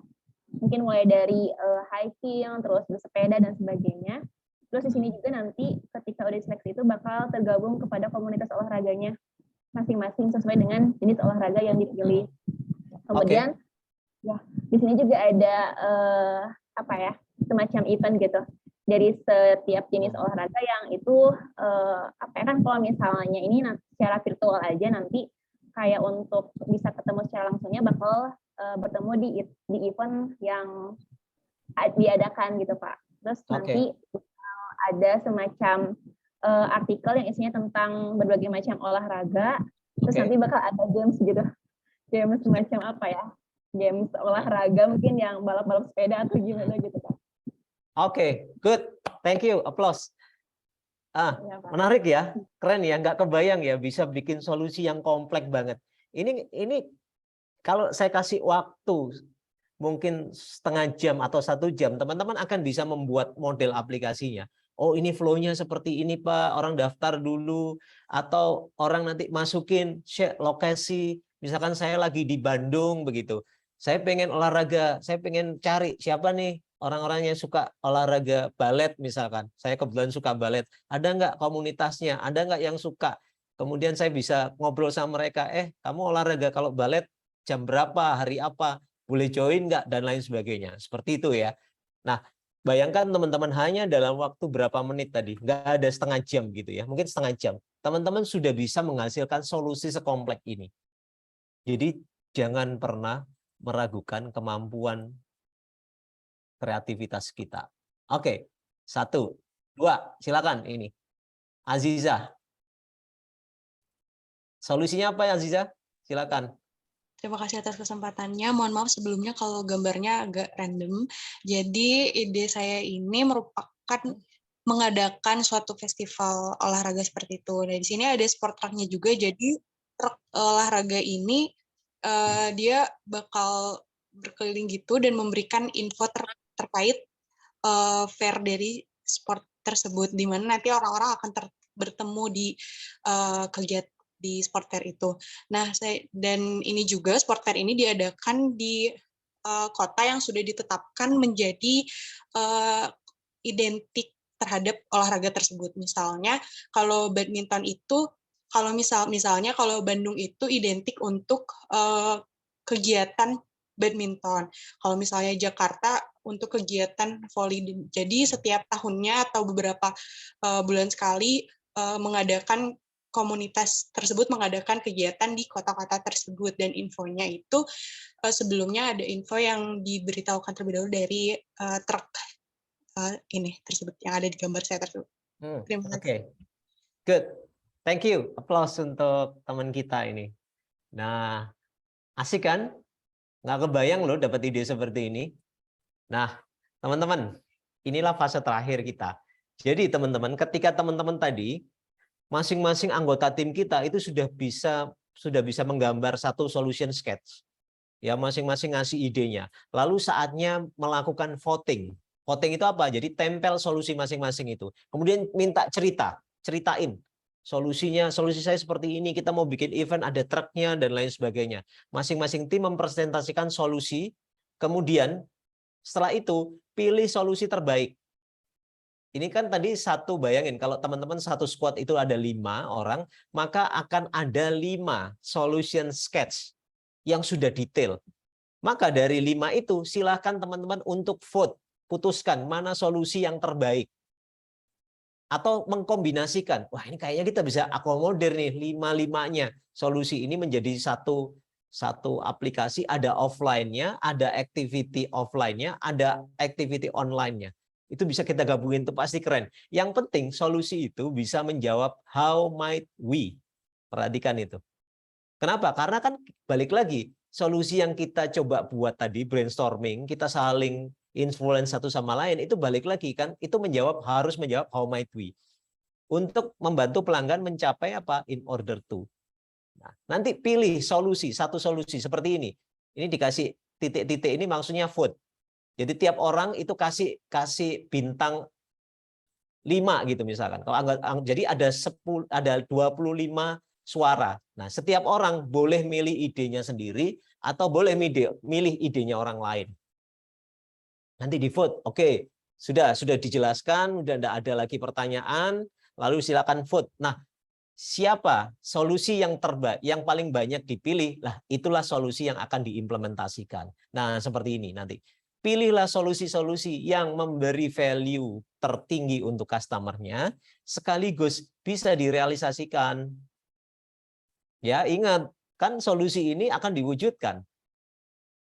mungkin mulai dari hiking, terus bersepeda, dan sebagainya. Terus di sini juga nanti ketika udah seleksi itu bakal tergabung kepada komunitas olahraganya masing-masing sesuai dengan jenis olahraga yang dipilih. Kemudian ya di sini juga ada apa ya, semacam event gitu dari setiap jenis olahraga yang itu apa ya, kan kalau misalnya ini secara virtual aja, nanti kayak untuk bisa ketemu secara langsungnya bakal bertemu di event yang diadakan gitu Pak. Terus nanti ada semacam artikel yang isinya tentang berbagai macam olahraga. Terus nanti bakal ada games gitu, games semacam apa ya? Games olahraga mungkin yang balap-balap sepeda atau gimana gitu Pak. Oke, good. Thank you. Applause. Ya, Pak. Menarik ya, keren ya. Nggak kebayang ya bisa bikin solusi yang kompleks banget. Ini kalau saya kasih waktu mungkin setengah jam atau 1 jam, teman-teman akan bisa membuat model aplikasinya. Oh, ini flow-nya seperti ini Pak. Orang daftar dulu atau orang nanti masukin share lokasi. Misalkan saya lagi di Bandung begitu. Saya pengen olahraga, saya pengen cari siapa nih orang-orang yang suka olahraga balet misalkan. Saya kebetulan suka balet. Ada nggak komunitasnya? Ada nggak yang suka? Kemudian saya bisa ngobrol sama mereka. Kamu olahraga kalau balet jam berapa? Hari apa? Boleh join nggak? Dan lain sebagainya. Seperti itu ya. Nah, bayangkan teman-teman hanya dalam waktu berapa menit tadi. Nggak ada setengah jam gitu ya. Mungkin setengah jam. Teman-teman sudah bisa menghasilkan solusi sekompleks ini. Jadi jangan pernah meragukan kemampuan kreativitas kita. Oke, 1, 2, silakan ini. Aziza. Solusinya apa ya Aziza? Silakan. Terima kasih atas kesempatannya. Mohon maaf sebelumnya kalau gambarnya agak random. Jadi ide saya ini merupakan mengadakan suatu festival olahraga seperti itu. Nah, di sini ada sport truck-nya juga. Jadi truk olahraga ini dia bakal berkeliling gitu dan memberikan info terkait fair dari sport tersebut, di mana nanti orang-orang akan bertemu di kegiatan di sport fair itu. Nah, dan ini juga sport fair ini diadakan di kota yang sudah ditetapkan menjadi identik terhadap olahraga tersebut. Misalnya kalau badminton itu, kalau misalnya kalau Bandung itu identik untuk kegiatan badminton. Kalau misalnya Jakarta untuk kegiatan volley. Jadi setiap tahunnya atau beberapa bulan sekali mengadakan komunitas tersebut mengadakan kegiatan di kota-kota tersebut, dan infonya itu sebelumnya ada info yang diberitahukan terlebih dahulu dari truk ini tersebut yang ada di gambar saya tersebut. Terima kasih. Oke, good. Thank you. Applause untuk teman kita ini. Nah, asik kan? Nggak kebayang loh dapat ide seperti ini. Nah, teman-teman, inilah fase terakhir kita. Jadi teman-teman, ketika teman-teman tadi masing-masing anggota tim kita itu sudah bisa menggambar satu solution sketch. Ya, masing-masing ngasih idenya. Lalu saatnya melakukan voting. Voting itu apa? Jadi tempel solusi masing-masing itu. Kemudian minta ceritain solusinya, solusi saya seperti ini, kita mau bikin event, ada truknya, dan lain sebagainya. Masing-masing tim mempresentasikan solusi, kemudian setelah itu pilih solusi terbaik. Ini kan tadi satu, bayangin kalau teman-teman satu squad itu ada 5 orang, maka akan ada 5 solution sketch yang sudah detail. Maka dari 5 itu silahkan teman-teman untuk vote, putuskan mana solusi yang terbaik. Atau mengkombinasikan, wah ini kayaknya kita bisa akomodir nih 5-5-nya. Solusi ini menjadi satu aplikasi, ada offline-nya, ada activity offline-nya, ada activity online-nya. Itu bisa kita gabungin, itu pasti keren. Yang penting solusi itu bisa menjawab how might we. Perhatikan itu. Kenapa? Karena kan balik lagi, solusi yang kita coba buat tadi, brainstorming, kita saling influence satu sama lain, itu balik lagi kan, itu harus menjawab how might we. Untuk membantu pelanggan mencapai apa? In order to. Nah, nanti pilih satu solusi seperti ini. Ini dikasih titik-titik, ini maksudnya vote. Jadi tiap orang itu kasih bintang 5 gitu misalkan. Jadi ada 25 suara. Nah, setiap orang boleh milih idenya sendiri atau boleh milih idenya orang lain. Nanti di vote. Oke, sudah dijelaskan, sudah tidak ada lagi pertanyaan, lalu silakan vote. Nah, siapa solusi yang terbaik, yang paling banyak dipilih, lah itulah solusi yang akan diimplementasikan. Nah, seperti ini nanti. Pilihlah solusi-solusi yang memberi value tertinggi untuk customer-nya, sekaligus bisa direalisasikan. Ya, ingat, kan solusi ini akan diwujudkan.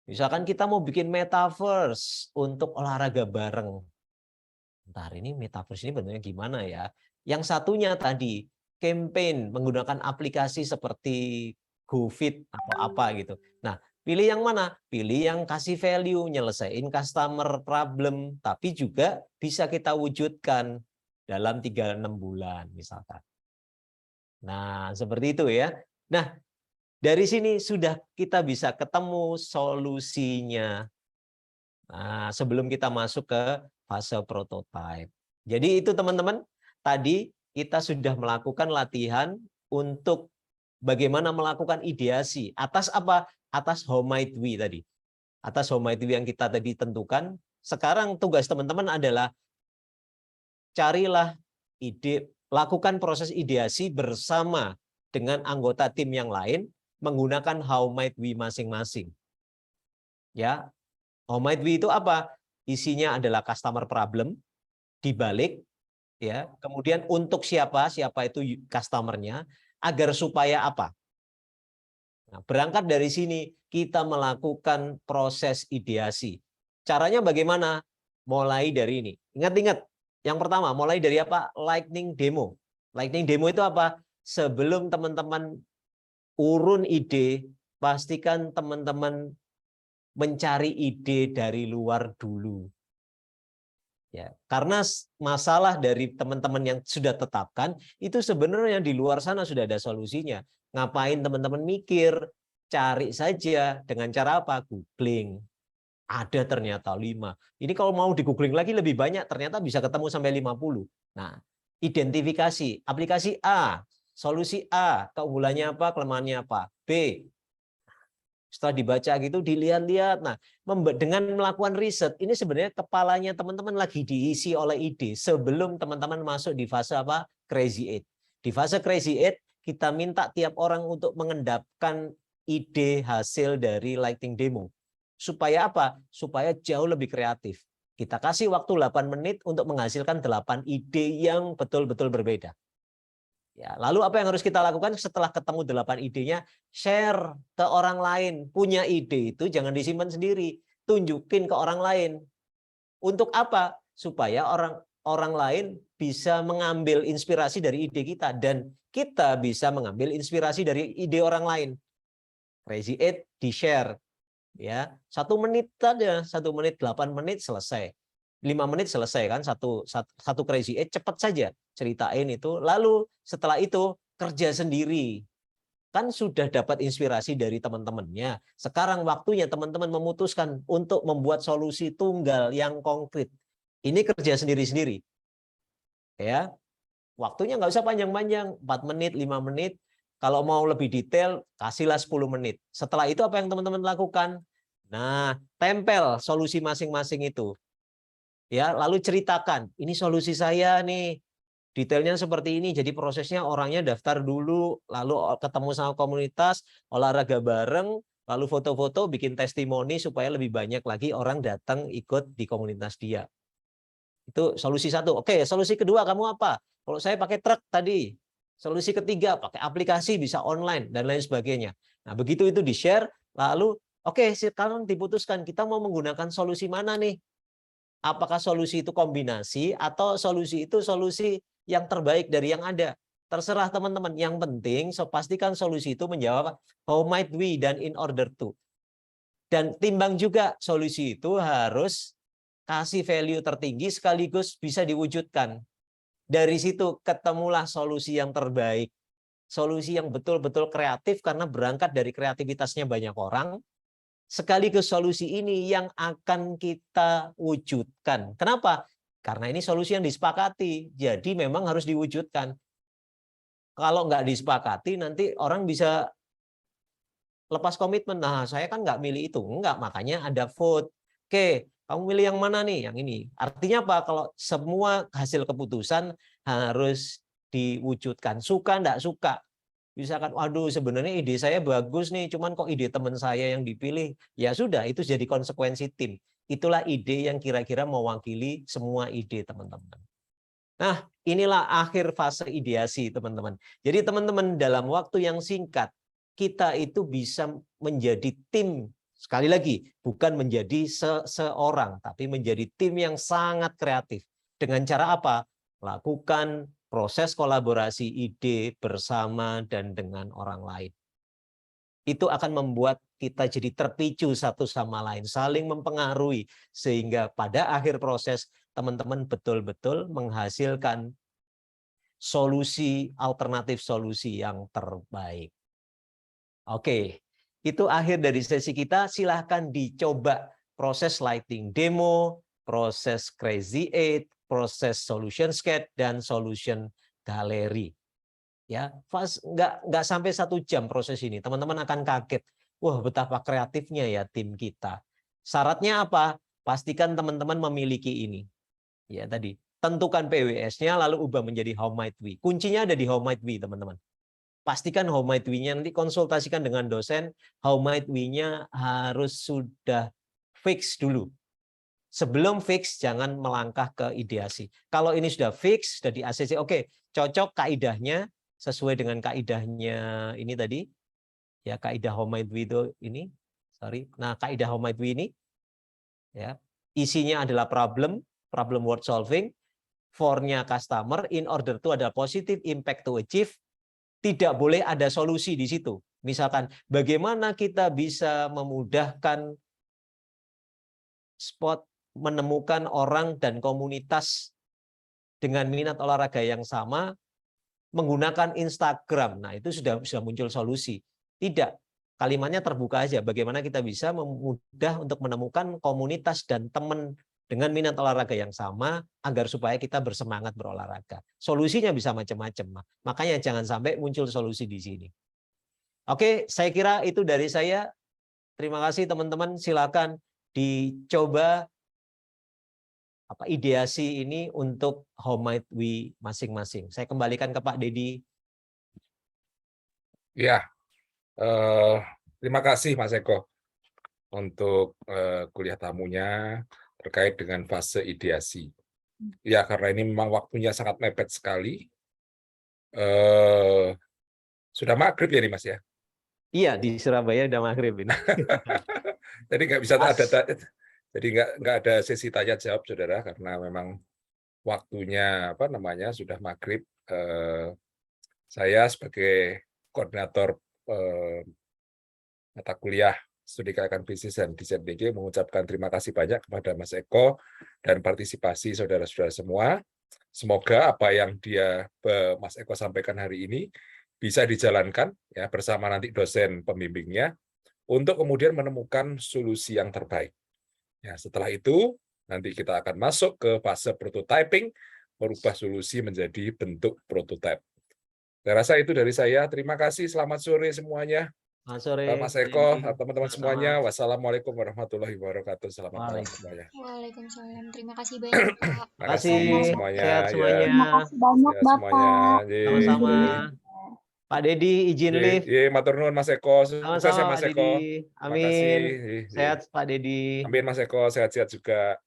Misalkan kita mau bikin metaverse untuk olahraga bareng. Ntar ini metaverse ini bentuknya gimana ya? Yang satunya tadi, campaign menggunakan aplikasi seperti GoFit atau apa gitu. Nah, pilih yang mana? Pilih yang kasih value, nyelesain customer problem, tapi juga bisa kita wujudkan dalam 3-6 bulan misalkan. Nah, seperti itu ya. Nah, dari sini sudah kita bisa ketemu solusinya. Nah, sebelum kita masuk ke fase prototype. Jadi itu teman-teman, tadi kita sudah melakukan latihan untuk bagaimana melakukan ideasi. Atas apa? Atas how might we tadi. Atas how might we yang kita tadi tentukan. Sekarang tugas teman-teman adalah carilah ide, lakukan proses ideasi bersama dengan anggota tim yang lain menggunakan how might we masing-masing. Ya, how might we itu apa? Isinya adalah customer problem dibalik, ya. Kemudian untuk siapa itu customernya, agar supaya apa? Nah, berangkat dari sini kita melakukan proses ideasi. Caranya bagaimana? Mulai dari ini. Ingat-ingat, yang pertama mulai dari apa? Lightning demo. Lightning demo itu apa? Sebelum teman-teman urun ide, pastikan teman-teman mencari ide dari luar dulu. Ya, karena masalah dari teman-teman yang sudah tetapkan itu sebenarnya di luar sana sudah ada solusinya. Ngapain teman-teman mikir? Cari saja dengan cara apa? Googling. Ada ternyata 5. Ini kalau mau di googling lagi lebih banyak, ternyata bisa ketemu sampai 50. Nah, identifikasi aplikasi A, solusi A, keunggulannya apa, kelemahannya apa. B, setelah dibaca gitu dilihat-lihat. Nah, dengan melakukan riset ini sebenarnya kepalanya teman-teman lagi diisi oleh ide sebelum teman-teman masuk di fase apa? Crazy Eight. Di fase Crazy Eight kita minta tiap orang untuk mengendapkan ide hasil dari lightning demo. Supaya apa? Supaya jauh lebih kreatif. Kita kasih waktu 8 menit untuk menghasilkan 8 ide yang betul-betul berbeda. Ya, lalu apa yang harus kita lakukan setelah ketemu 8 idenya? Share ke orang lain. Punya ide itu jangan disimpan sendiri, tunjukin ke orang lain. Untuk apa? Supaya orang lain bisa mengambil inspirasi dari ide kita dan kita bisa mengambil inspirasi dari ide orang lain. Crazy Eight di-share. Ya, 1 menit saja, 1 menit, 8 menit selesai. 5 menit selesai kan, satu Crazy Eight cepat saja ceritain itu. Lalu setelah itu kerja sendiri. Kan sudah dapat inspirasi dari teman-temannya. Sekarang waktunya teman-teman memutuskan untuk membuat solusi tunggal yang konkret. Ini kerja sendiri-sendiri. Ya. Waktunya nggak usah panjang-panjang, 4 menit, 5 menit. Kalau mau lebih detail, kasihlah 10 menit. Setelah itu apa yang teman-teman lakukan? Nah, tempel solusi masing-masing itu. Ya, lalu ceritakan, ini solusi saya nih. Detailnya seperti ini. Jadi prosesnya orangnya daftar dulu, lalu ketemu sama komunitas, olahraga bareng, lalu foto-foto, bikin testimoni supaya lebih banyak lagi orang datang ikut di komunitas dia. Itu solusi 1. Oke, solusi kedua kamu apa? Kalau saya pakai truk tadi. Solusi ketiga pakai aplikasi, bisa online dan lain sebagainya. Nah, begitu itu di-share, lalu oke, sekarang diputuskan kita mau menggunakan solusi mana nih? Apakah solusi itu kombinasi atau solusi itu solusi yang terbaik dari yang ada? Terserah teman-teman. Yang penting pastikan solusi itu menjawab how might we dan in order to. Dan timbang juga solusi itu harus kasih value tertinggi sekaligus bisa diwujudkan. Dari situ ketemulah solusi yang terbaik. Solusi yang betul-betul kreatif karena berangkat dari kreativitasnya banyak orang. Sekaligus solusi ini yang akan kita wujudkan. Kenapa? Karena ini solusi yang disepakati. Jadi memang harus diwujudkan. Kalau nggak disepakati, nanti orang bisa lepas komitmen. Nah, saya kan nggak milih itu. Enggak, makanya ada vote. Oke, kamu milih yang mana nih? Yang ini. Artinya apa? Kalau semua hasil keputusan harus diwujudkan. Suka nggak suka. Misalkan, waduh sebenarnya ide saya bagus nih, cuman kok ide teman saya yang dipilih. Ya sudah, itu jadi konsekuensi tim. Itulah ide yang kira-kira mewakili semua ide teman-teman. Nah, inilah akhir fase ideasi teman-teman. Jadi teman-teman dalam waktu yang singkat, kita itu bisa menjadi tim Sekali lagi, bukan menjadi seseorang, tapi menjadi tim yang sangat kreatif. Dengan cara apa? Lakukan proses kolaborasi ide bersama dan dengan orang lain. Itu akan membuat kita jadi terpicu satu sama lain, saling mempengaruhi, sehingga pada akhir proses teman-teman betul-betul menghasilkan solusi, alternatif solusi yang terbaik. Oke, itu akhir dari sesi kita. Silahkan dicoba proses lighting demo, proses Crazy 8, proses solution sketch, dan solution gallery. Ya, nggak sampai 1 jam proses ini. Teman-teman akan kaget. Wah, betapa kreatifnya ya tim kita. Syaratnya apa? Pastikan teman-teman memiliki ini. Ya, tadi tentukan PWS-nya lalu ubah menjadi how might we. Kuncinya ada di how might we, teman-teman. Pastikan how might we-nya, nanti konsultasikan dengan dosen, how might we-nya harus sudah fix dulu. Sebelum fix, jangan melangkah ke ideasi. Kalau ini sudah fix, sudah di ACC, oke, cocok kaidahnya, sesuai dengan kaidahnya ini tadi, ya kaidah how might we itu ini, nah kaidah how might we ini, ya isinya adalah problem word solving, for-nya customer, in order to ada positive impact to achieve. Tidak boleh ada solusi di situ. Misalkan bagaimana kita bisa memudahkan spot menemukan orang dan komunitas dengan minat olahraga yang sama menggunakan Instagram. Nah, itu sudah muncul solusi. Tidak. Kalimatnya terbuka aja. Bagaimana kita bisa mudah untuk menemukan komunitas dan teman dengan minat olahraga yang sama agar supaya kita bersemangat berolahraga. Solusinya bisa macam-macam. Makanya jangan sampai muncul solusi di sini. Oke, saya kira itu dari saya. Terima kasih teman-teman. Silakan dicoba ideasi ini untuk how might we masing-masing. Saya kembalikan ke Pak Dedi. Ya, terima kasih Mas Eko untuk kuliah tamunya terkait dengan fase ideasi. Ya, karena ini memang waktunya sangat mepet sekali. Sudah maghrib ya nih Mas ya? Iya, di Surabaya udah maghrib ini. Jadi nggak bisa jadi nggak ada sesi tanya jawab saudara, karena memang waktunya sudah maghrib. Saya sebagai koordinator mata kuliah Studi Kelayakan Bisnis dan Desain Thinking mengucapkan terima kasih banyak kepada Mas Eko dan partisipasi saudara-saudara semua. Semoga apa yang Mas Eko sampaikan hari ini bisa dijalankan ya bersama nanti dosen pembimbingnya untuk kemudian menemukan solusi yang terbaik. Ya, setelah itu nanti kita akan masuk ke fase prototyping, merubah solusi menjadi bentuk prototype. Saya rasa itu dari saya. Terima kasih. Selamat sore semuanya. Selamat sore, Mas Eko, Dedi. teman-teman semuanya. Wassalamualaikum warahmatullahi wabarakatuh. Selamat malam semuanya. Waalaikumsalam. Terima kasih banyak, Pak. Terima kasih semuanya. Sehat semuanya. Terima kasih banyak, Ya, semuanya. Bapak. Sama-sama. Pak Dedi izin lift. Matur nuwun Mas Eko. Sukses ya Sama-sama Mas Pak Eko. Dedi. Terima kasih. Amin. Sehat Pak Dedi. Amin Mas Eko, sehat-sehat juga.